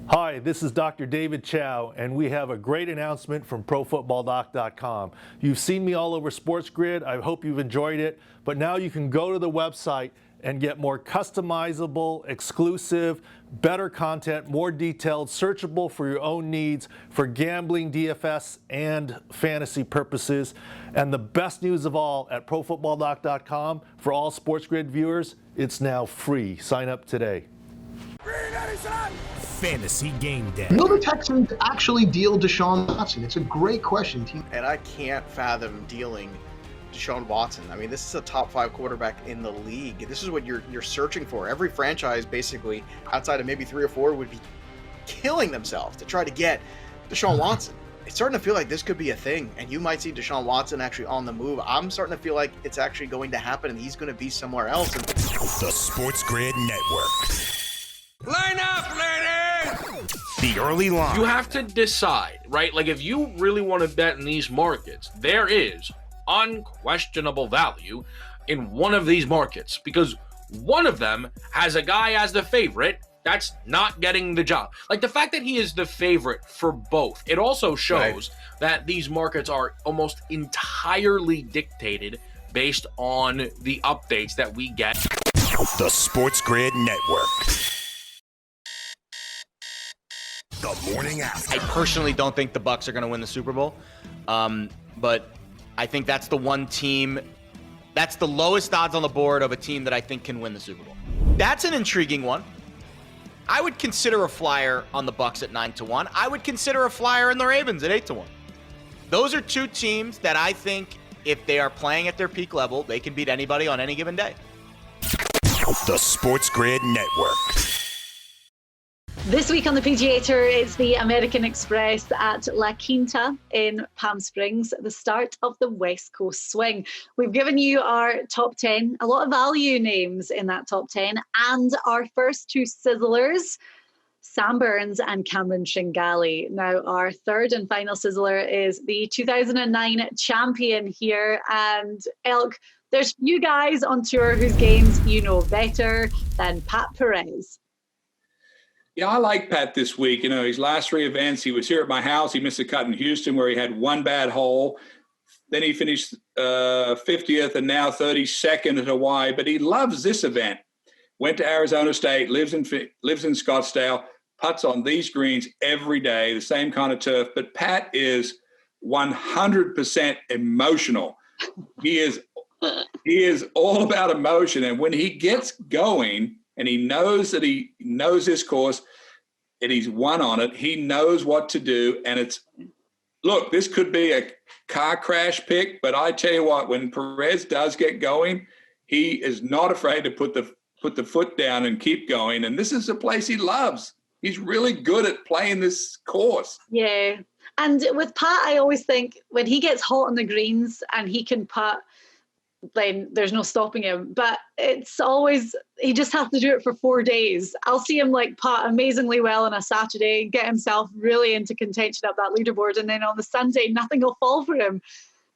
Hi, this is Dr. David Chow, and we have a great announcement from ProFootballDoc.com. You've seen me all over Sports Grid. I hope you've enjoyed it, but now you can go to the website and get more customizable, exclusive, better content, more detailed, searchable for your own needs for gambling, DFS, and fantasy purposes. And the best news of all, at ProFootballDoc.com, for all Sports Grid viewers, it's now free. Sign up today. Fantasy Game Day. Will the Texans actually deal Deshaun Watson? It's a great question, team. And I can't fathom dealing Deshaun Watson. I mean, this is a top 5 quarterback in the league. This is what you're searching for. Every franchise, basically, outside of maybe 3 or 4, would be killing themselves to try to get Deshaun Watson. It's starting to feel like this could be a thing, and you might see Deshaun Watson actually on the move. I'm starting to feel like it's actually going to happen, and he's going to be somewhere else. The Sports Grid Network. Line up, ladies! The early line. You have to decide, right? Like, if you really want to bet in these markets, there is unquestionable value in one of these markets because one of them has a guy as the favorite that's not getting the job. Like, the fact that he is the favorite for both, it also shows that these markets are almost entirely dictated based on the updates that we get. The Sports Grid Network. The morning after. I personally don't think the Bucs are going to win the Super Bowl, but I think that's the one team, that's the lowest odds on the board of a team that I think can win the Super Bowl. That's an intriguing one. I would consider a flyer on the Bucs at 9-1. I would consider a flyer in the Ravens at 8-1. Those are two teams that I think if they are playing at their peak level, they can beat anybody on any given day. The Sports Grid Network. This week on the PGA Tour, it's the American Express at La Quinta in Palm Springs, the start of the West Coast swing. We've given you our top 10, a lot of value names in that top 10, and our first two sizzlers, Sam Burns and Cameron Trangali. Now, our third and final sizzler is the 2009 champion here, and Elk, there's few guys on tour whose games you know better than Pat Perez. Yeah, I like Pat this week. You know, his last three events, he was here at my house. He missed a cut in Houston where he had one bad hole. Then he finished 50th and now 32nd at Hawaii. But he loves this event. Went to Arizona State, lives in Scottsdale, putts on these greens every day, the same kind of turf. But Pat is 100% emotional. He is all about emotion. And when he gets going, and he knows that he knows this course and he's won on it, he knows what to do. And look, this could be a car crash pick, but I tell you what, when Perez does get going, he is not afraid to put the foot down and keep going. And this is a place he loves. He's really good at playing this course. Yeah. And with Pat, I always think when he gets hot on the greens and he can putt, then there's no stopping him. But it's always, he just has to do it for 4 days. I'll see him like putt amazingly well on a Saturday, get himself really into contention up that leaderboard, and then on the Sunday, nothing will fall for him.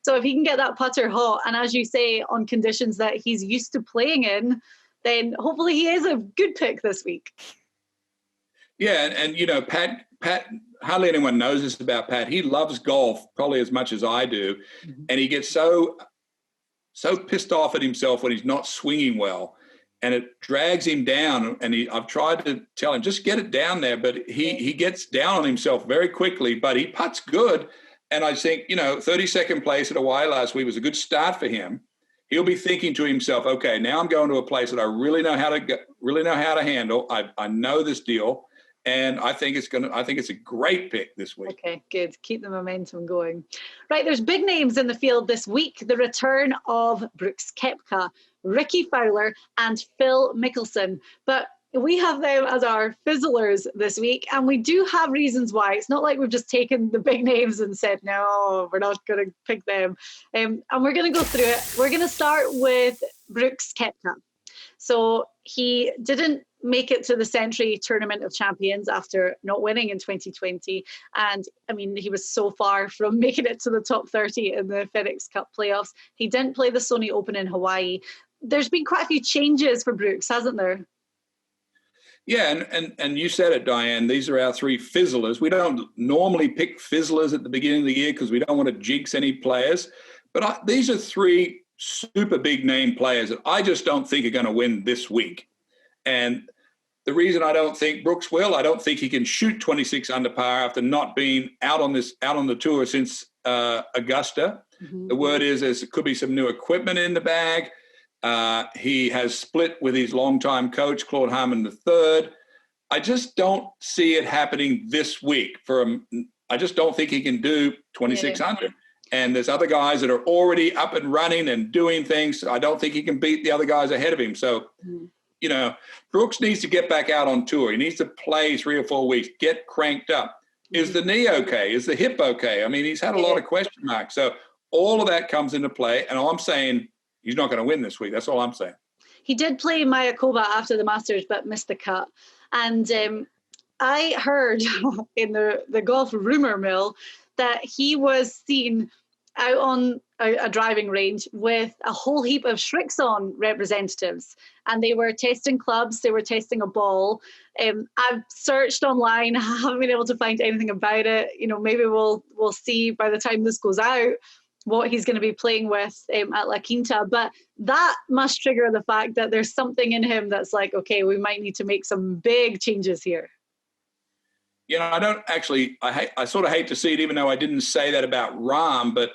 So if he can get that putter hot, and as you say, on conditions that he's used to playing in, then hopefully he is a good pick this week. Yeah, and you know, Pat, hardly anyone knows this about Pat. He loves golf probably as much as I do, and he gets so pissed off at himself when he's not swinging well, and it drags him down. And I've tried to tell him, just get it down there, but he gets down on himself very quickly, but he putts good. And I think, you know, 32nd place at Hawaii last week was a good start for him. He'll be thinking to himself, okay, now I'm going to a place that I really know how to handle. I know this deal. And I think it's a great pick this week. Okay, good. Keep the momentum going. Right, there's big names in the field this week. The return of Brooks Koepka, Ricky Fowler, and Phil Mickelson. But we have them as our fizzlers this week, and we do have reasons why. It's not like we've just taken the big names and said, no, we're not going to pick them. And we're going to go through it. We're going to start with Brooks Koepka. So he didn't make it to the Century Tournament of Champions after not winning in 2020. And I mean, he was so far from making it to the top 30 in the FedEx Cup playoffs. He didn't play the Sony Open in Hawaii. There's been quite a few changes for Brooks, hasn't there? Yeah, and you said it, Diane. These are our three fizzlers. We don't normally pick fizzlers at the beginning of the year because we don't want to jinx any players. But these are three super big name players that I just don't think are going to win this week. And the reason I don't think Brooks will, I don't think he can shoot 26 under par after not being out on the tour since Augusta. Mm-hmm. The word is there could be some new equipment in the bag. He has split with his longtime coach, Claude Harmon III. I just don't see it happening this week for him. I just don't think he can do 26 under. And there's other guys that are already up and running and doing things. I don't think he can beat the other guys ahead of him. So, you know, Brooks needs to get back out on tour. He needs to play 3 or 4 weeks, get cranked up. Is the knee okay? Is the hip okay? I mean, he's had a lot of question marks. So all of that comes into play. And all I'm saying, he's not going to win this week. That's all I'm saying. He did play Mayakoba after the Masters, but missed the cut. And I heard in the golf rumor mill that he was seen out on a driving range with a whole heap of Shrixon representatives, and they were testing clubs, they were testing a ball. I've searched online, I haven't been able to find anything about it. You know, maybe we'll see by the time this goes out what he's going to be playing with at La Quinta, but that must trigger the fact that there's something in him that's like, okay, we might need to make some big changes here. You know, I sort of hate to see it, even though I didn't say that about Rahm, but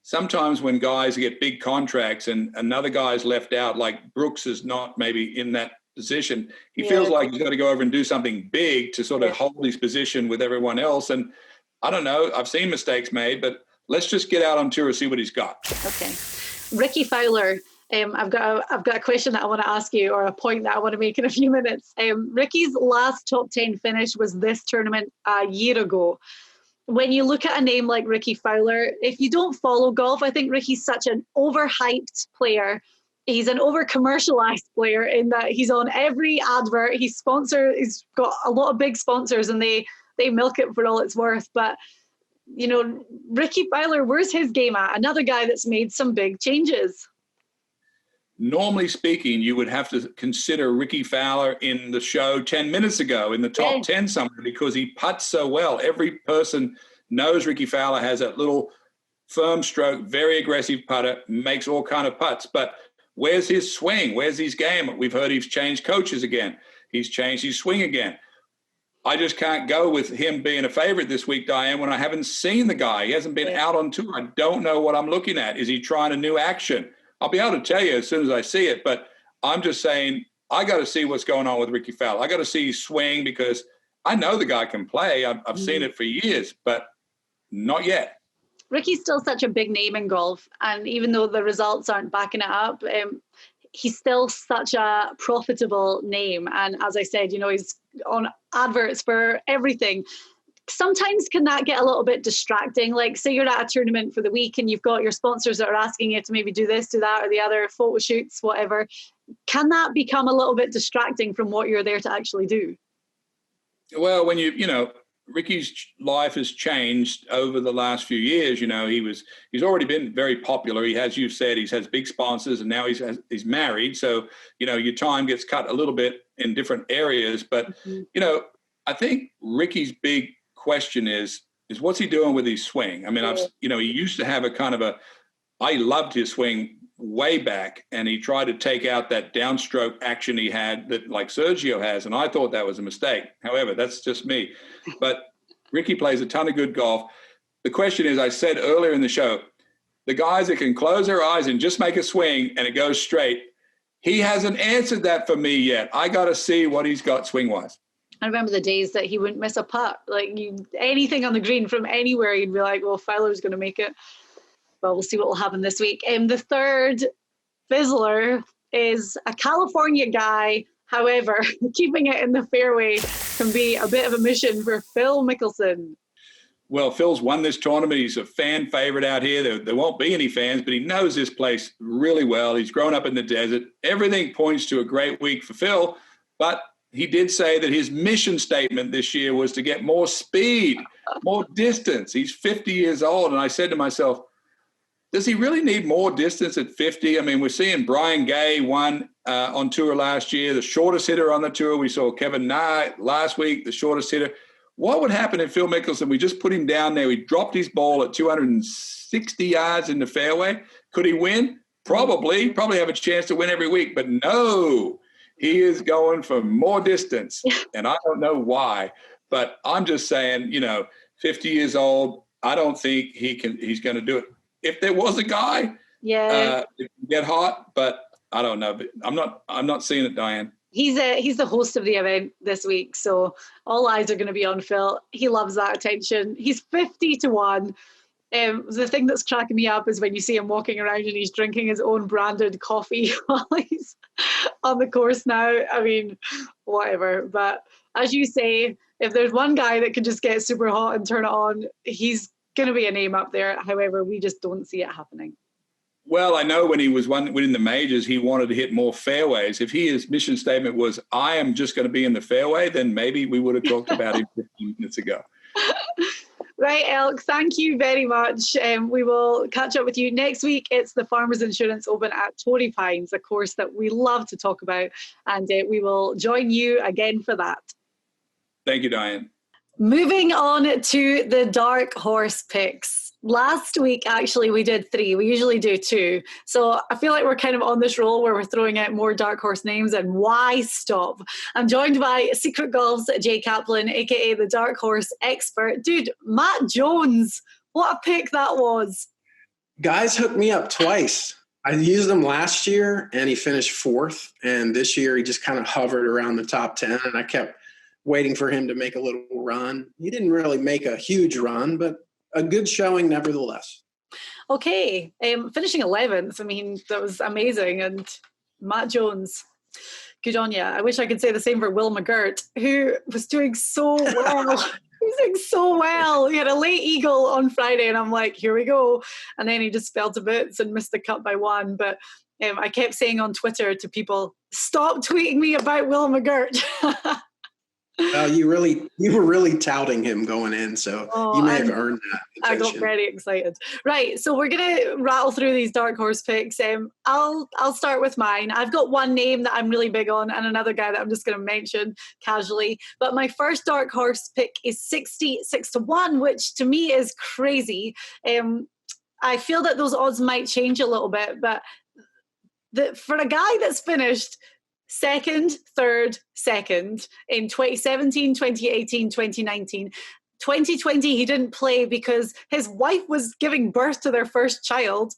sometimes when guys get big contracts and another guy's left out, like Brooks is not maybe in that position, he feels like he's got to go over and do something big to sort of hold his position with everyone else. And I don't know, I've seen mistakes made, but let's just get out on tour and see what he's got. Okay. Ricky Fowler, I've got a question that I want to ask you, or a point that I want to make in a few minutes. Ricky's last top 10 finish was this tournament a year ago. When you look at a name like Ricky Fowler, if you don't follow golf, I think Ricky's such an overhyped player. He's an over-commercialized player in that he's on every advert. He's got a lot of big sponsors, and they milk it for all it's worth. But, you know, Ricky Fowler, where's his game at? Another guy that's made some big changes. Normally speaking, you would have to consider Ricky Fowler in the show 10 minutes ago in the top 10 somewhere, because he putts so well. Every person knows Ricky Fowler has that little firm stroke, very aggressive putter, makes all kind of putts. But where's his swing? Where's his game? We've heard he's changed coaches again. He's changed his swing again. I just can't go with him being a favorite this week, Diane, when I haven't seen the guy. He hasn't been out on tour. I don't know what I'm looking at. Is he trying a new action? I'll be able to tell you as soon as I see it, but I'm just saying I got to see what's going on with Ricky Fowler. I got to see his swing, because I know the guy can play. I've seen it for years, but not yet. Ricky's still such a big name in golf, and even though the results aren't backing it up, he's still such a profitable name. And as I said, you know, he's on adverts for everything. Sometimes can that get a little bit distracting? Like, say you're at a tournament for the week and you've got your sponsors that are asking you to maybe do this, do that, or the other, photo shoots, whatever. Can that become a little bit distracting from what you're there to actually do? Well, when you know, Ricky's life has changed over the last few years. You know, he's already been very popular. He has, you said, he has big sponsors, and now he's married. So, you know, your time gets cut a little bit in different areas. But, you know, I think Ricky's big question is what's he doing with his swing? I mean, he used to have I loved his swing way back, and he tried to take out that downstroke action he had that like Sergio has, and I thought that was a mistake. However, that's just me. But Ricky plays a ton of good golf. The question is, I said earlier in the show, the guys that can close their eyes and just make a swing and it goes straight, he hasn't answered that for me yet. I got to see what he's got swing-wise. I remember the days that he wouldn't miss a putt. Like, anything on the green from anywhere, he'd be like, well, Fowler's going to make it. Well, we'll see what will happen this week. The third fizzler is a California guy. However, keeping it in the fairway can be a bit of a mission for Phil Mickelson. Well, Phil's won this tournament. He's a fan favorite out here. There won't be any fans, but he knows this place really well. He's grown up in the desert. Everything points to a great week for Phil, but he did say that his mission statement this year was to get more speed, more distance. He's 50 years old. And I said to myself, does he really need more distance at 50? I mean, we're seeing Brian Gay won on tour last year, the shortest hitter on the tour. We saw Kevin Na last week, the shortest hitter. What would happen if Phil Mickelson, we just put him down there, we dropped his ball at 260 yards in the fairway? Could he win? Probably have a chance to win every week, but no. He is going for more distance, and I don't know why. But I'm just saying, 50 years old, I don't think he's going to do it. If there was a guy, it would get hot, but I don't know. But I'm not seeing it, Diane. He's the host of the event this week, so all eyes are going to be on Phil. He loves that attention. He's 50-1. The thing that's cracking me up is when you see him walking around and he's drinking his own branded coffee while he's on the course now. I mean, whatever. But as you say, if there's one guy that can just get super hot and turn it on, he's going to be a name up there. However, we just don't see it happening. Well, I know when he was winning the majors, he wanted to hit more fairways. If his mission statement was, I am just going to be in the fairway, then maybe we would have talked about him 15 minutes ago. Right, Elk, thank you very much. We will catch up with you next week. It's the Farmers Insurance Open at Tory Pines, a course that we love to talk about, and we will join you again for that. Thank you, Diane. Moving on to the dark horse picks. Last week, actually, we did 3. We usually do 2. So I feel like we're kind of on this roll where we're throwing out more dark horse names, and why stop? I'm joined by Secret Golf's Jay Kaplan, a.k.a. the dark horse expert. Dude, Matt Jones, what a pick that was. Guys hooked me up twice. I used him last year, and he finished 4th. And this year, he just kind of hovered around the top 10, and I kept waiting for him to make a little run. He didn't really make a huge run, but a good showing nevertheless. Okay, finishing 11th. I mean, that was amazing. And Matt Jones, good on you. I wish I could say the same for Will McGirt, who was doing so well. He was doing so well. He had a late eagle on Friday, and I'm like, here we go. And then he just fell to bits and missed the cut by 1. But I kept saying on Twitter to people, stop tweeting me about Will McGirt. Well, you were really touting him going in, so you may have earned that attention. I got very excited. Right, so we're going to rattle through these dark horse picks. I'll start with mine. I've got one name that I'm really big on and another guy that I'm just going to mention casually. But my first dark horse pick is 66-1, which to me is crazy. I feel that those odds might change a little bit, but for a guy that's finished second, third, second in 2017, 2018, 2019. 2020, he didn't play because his wife was giving birth to their first child.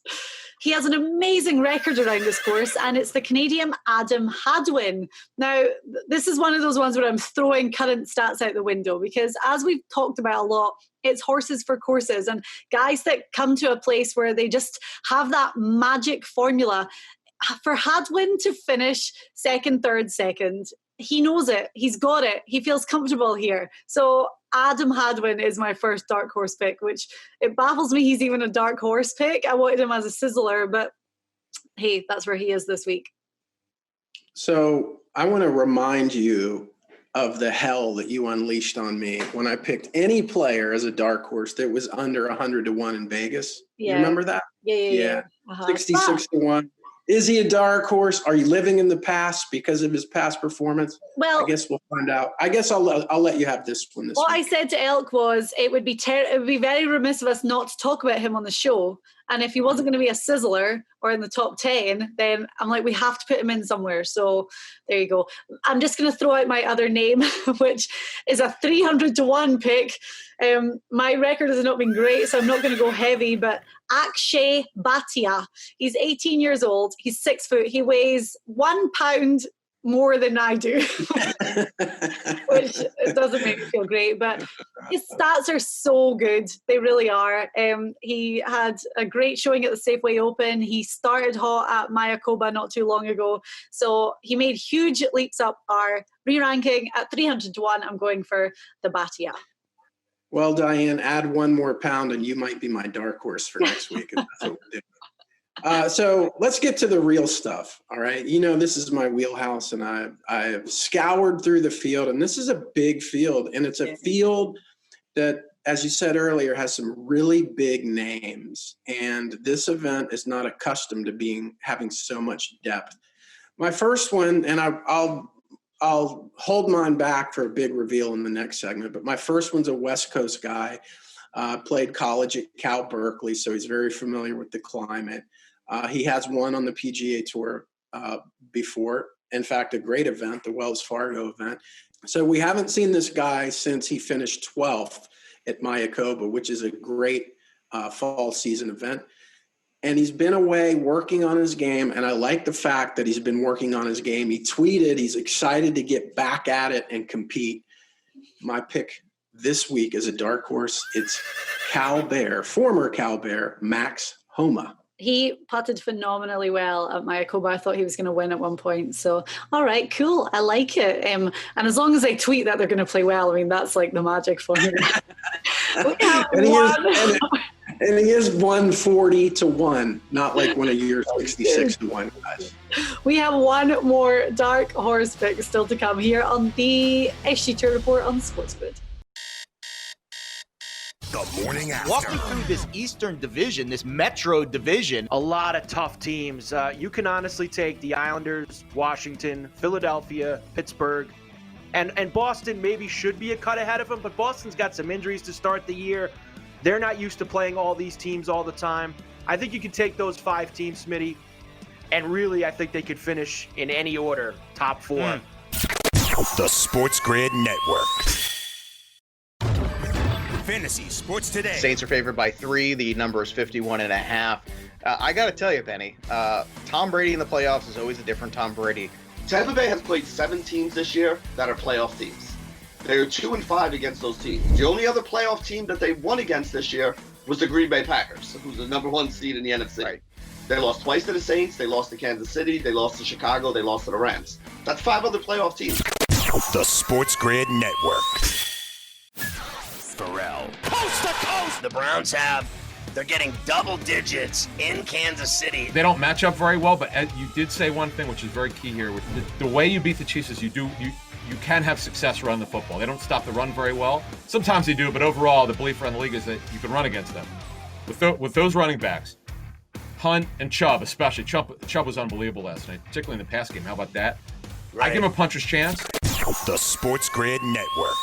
He has an amazing record around this course, and it's the Canadian Adam Hadwin. Now, this is one of those ones where I'm throwing current stats out the window because, as we've talked about a lot, it's horses for courses, and guys that come to a place where they just have that magic formula. For Hadwin to finish second, third, second, he knows it. He's got it. He feels comfortable here. So Adam Hadwin is my first dark horse pick, which it baffles me he's even a dark horse pick. I wanted him as a sizzler, but hey, that's where he is this week. So I want to remind you of the hell that you unleashed on me when I picked any player as a dark horse that was under 100-1 in Vegas. Yeah. You remember that? Yeah. 66-1. Is he a dark horse? Are you living in the past because of his past performance? Well, I guess we'll find out. I guess I'll let you have this one this What week. I said to Elk was it would be very remiss of us not to talk about him on the show. And if he wasn't going to be a sizzler or in the top 10, then I'm like, we have to put him in somewhere. So there you go. I'm just going to throw out my other name, which is a 300-1 pick. My record has not been great, so I'm not going to go heavy, but Akshay Bhatia. He's 18 years old. He's 6 foot. He weighs 1 pound more than I do, which doesn't make me feel great, but his stats are so good. They really are. He had a great showing at the Safeway Open. He started hot at Mayakoba not too long ago. So he made huge leaps up our re-ranking at 300-1. I'm going for the Bhatia. Well, Diane, add 1 more pound and you might be my dark horse for next week. If that's what we do. So let's get to the real stuff. All right. You know, this is my wheelhouse, and I've scoured through the field, and this is a big field, and it's a field that, as you said earlier, has some really big names. And this event is not accustomed to having so much depth. My first one, and I'll hold mine back for a big reveal in the next segment, but my first one's a West Coast guy, played college at Cal Berkeley, so he's very familiar with the climate. He has won on the PGA Tour before. In fact, a great event, the Wells Fargo event. So we haven't seen this guy since he finished 12th at Mayakoba, which is a great fall season event. And he's been away working on his game, and I like the fact that he's been working on his game. He tweeted he's excited to get back at it and compete. My pick this week is a dark horse. It's former Cal Bear, Max Homa. He putted phenomenally well at Mayakoba. I thought he was going to win at one point. So, all right, cool. I like it. And as long as they tweet that they're going to play well, I mean, that's like the magic formula. And he is 140-1, not like one of your 66-1 guys. We have one more dark horse pick still to come here on the SG2 Report on SportsGrid. The morning after. Walking through this Eastern Division, this Metro Division. A lot of tough teams. You can honestly take the Islanders, Washington, Philadelphia, Pittsburgh, and Boston maybe should be a cut ahead of them, but Boston's got some injuries to start the year. They're not used to playing all these teams all the time. I think you can take those 5 teams, Smitty, and really I think they could finish in any order, top 4. The Sports Grid Network. Fantasy Sports Today. Saints are favored by 3. The number is 51.5. I got to tell you, Benny, Tom Brady in the playoffs is always a different Tom Brady. Tampa Bay has played 7 teams this year that are playoff teams. They're 2-5 against those teams. The only other playoff team that they won against this year was the Green Bay Packers, who's the number 1 seed in the NFC. Right. They lost twice to the Saints. They lost to Kansas City. They lost to Chicago. They lost to the Rams. That's 5 other playoff teams. The Sports Grid Network. Pharrell. Coast to coast. The Browns they're getting double digits in Kansas City. They don't match up very well, but you did say one thing which is very key here. With the way you beat the Chiefs is you can have success running the football. They don't stop the run very well. Sometimes they do, but overall, the belief around the league is that you can run against them. With those running backs, Hunt and Chubb especially. Chubb was unbelievable last night, particularly in the pass game. How about that? Right. I give him a puncher's chance. The Sports Grid Network.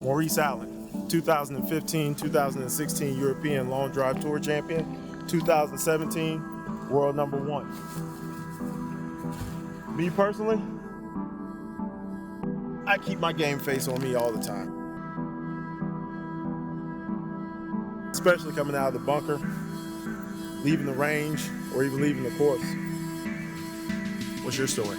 Maurice Allen, 2015-2016 European Long Drive Tour champion, 2017 world number 1. Me personally, I keep my game face on me all the time. Especially coming out of the bunker, leaving the range, or even leaving the course. What's your story?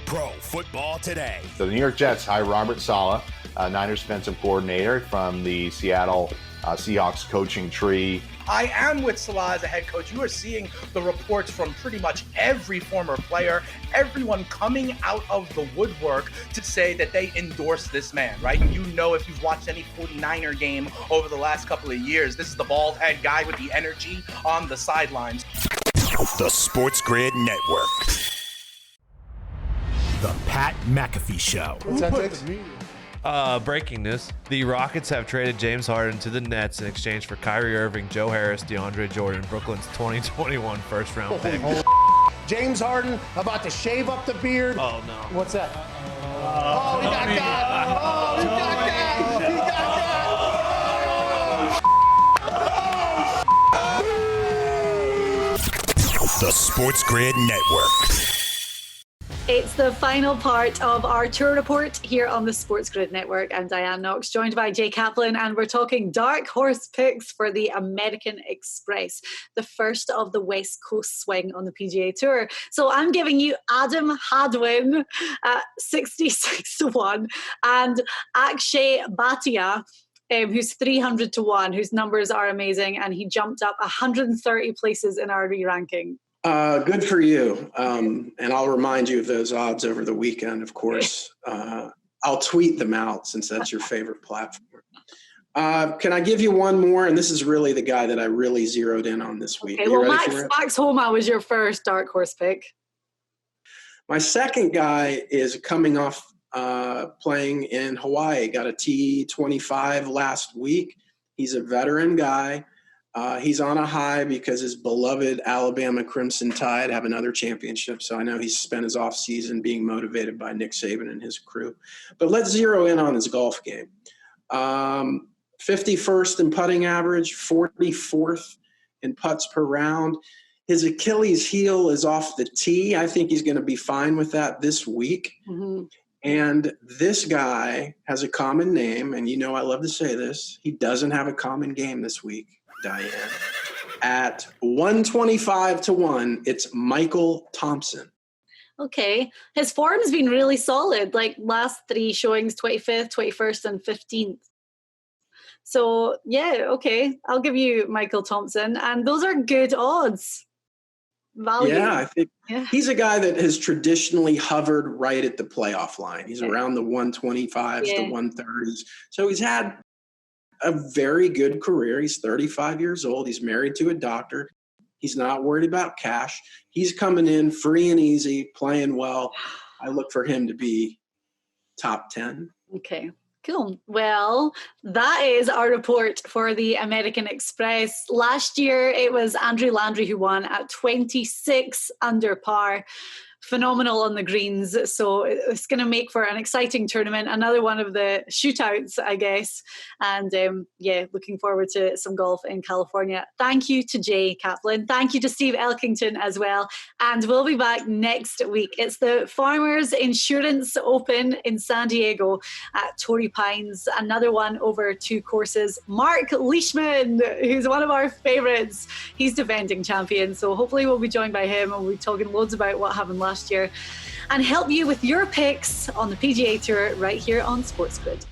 Pro Football Today. So the New York Jets hire Robert Saleh, Niners defensive coordinator from the Seattle Seahawks coaching tree. I am with Salah as a head coach. You are seeing the reports from pretty much every former player, everyone coming out of the woodwork to say that they endorse this man, right? You know, if you've watched any 49er game over the last couple of years, this is the bald head guy with the energy on the sidelines. The Sports Grid Network. The Pat McAfee Show. What's that text? Breaking news. The Rockets have traded James Harden to the Nets in exchange for Kyrie Irving, Joe Harris, DeAndre Jordan, Brooklyn's 2021 first-round pick. James Harden about to shave up the beard. Oh, no. What's that? Oh, he got that. Oh, he got that. He got that. The Sports Grid Network. It's the final part of our tour report here on the Sports Grid Network. I'm Diane Knox, joined by Jay Kaplan, and we're talking dark horse picks for the American Express, the first of the West Coast swing on the PGA Tour. So I'm giving you Adam Hadwin at 66-1 and Akshay Bhatia, who's 300-1, whose numbers are amazing, and he jumped up 130 places in our re-ranking. Good for you. And I'll remind you of those odds over the weekend, of course. I'll tweet them out since that's your favorite platform. Can I give you one more? And this is really the guy that I really zeroed in on this week. Okay, well, Max Homa was your first dark horse pick. My second guy is coming off playing in Hawaii. Got a T25 last week. He's a veteran guy. He's on a high because his beloved Alabama Crimson Tide have another championship. So I know he's spent his offseason being motivated by Nick Saban and his crew. But let's zero in on his golf game. 51st in putting average, 44th in putts per round. His Achilles heel is off the tee. I think he's going to be fine with that this week. Mm-hmm. And this guy has a common name, and you know I love to say this. He doesn't have a common game this week, Diane. At 125-1, it's Michael Thompson. Okay. His form has been really solid, like last three showings, 25th, 21st, and 15th. So, yeah, okay. I'll give you Michael Thompson. And those are good odds. Value. Yeah, I think he's a guy that has traditionally hovered right at the playoff line. He's around the 125s, the 130s. So he's had a very good career. He's 35 years old. He's married to a doctor. He's not worried about cash. He's coming in free and easy, playing well. I look for him to be top 10. Okay, cool. Well, that is our report for the American Express. Last year, it was Andrew Landry who won at 26 under par. phenomenal on the greens. So it's going to make for an exciting tournament. Another one of the shootouts, I guess. And looking forward to some golf in California. Thank you to Jay Kaplan. Thank you to Steve Elkington as well. And we'll be back next week. It's the Farmers Insurance Open in San Diego at Tory Pines. Another one over 2 courses. Mark Leishman, who's one of our favourites. He's defending champion. So hopefully we'll be joined by him and we'll be talking loads about what happened last year and help you with your picks on the PGA Tour right here on Sports Grid.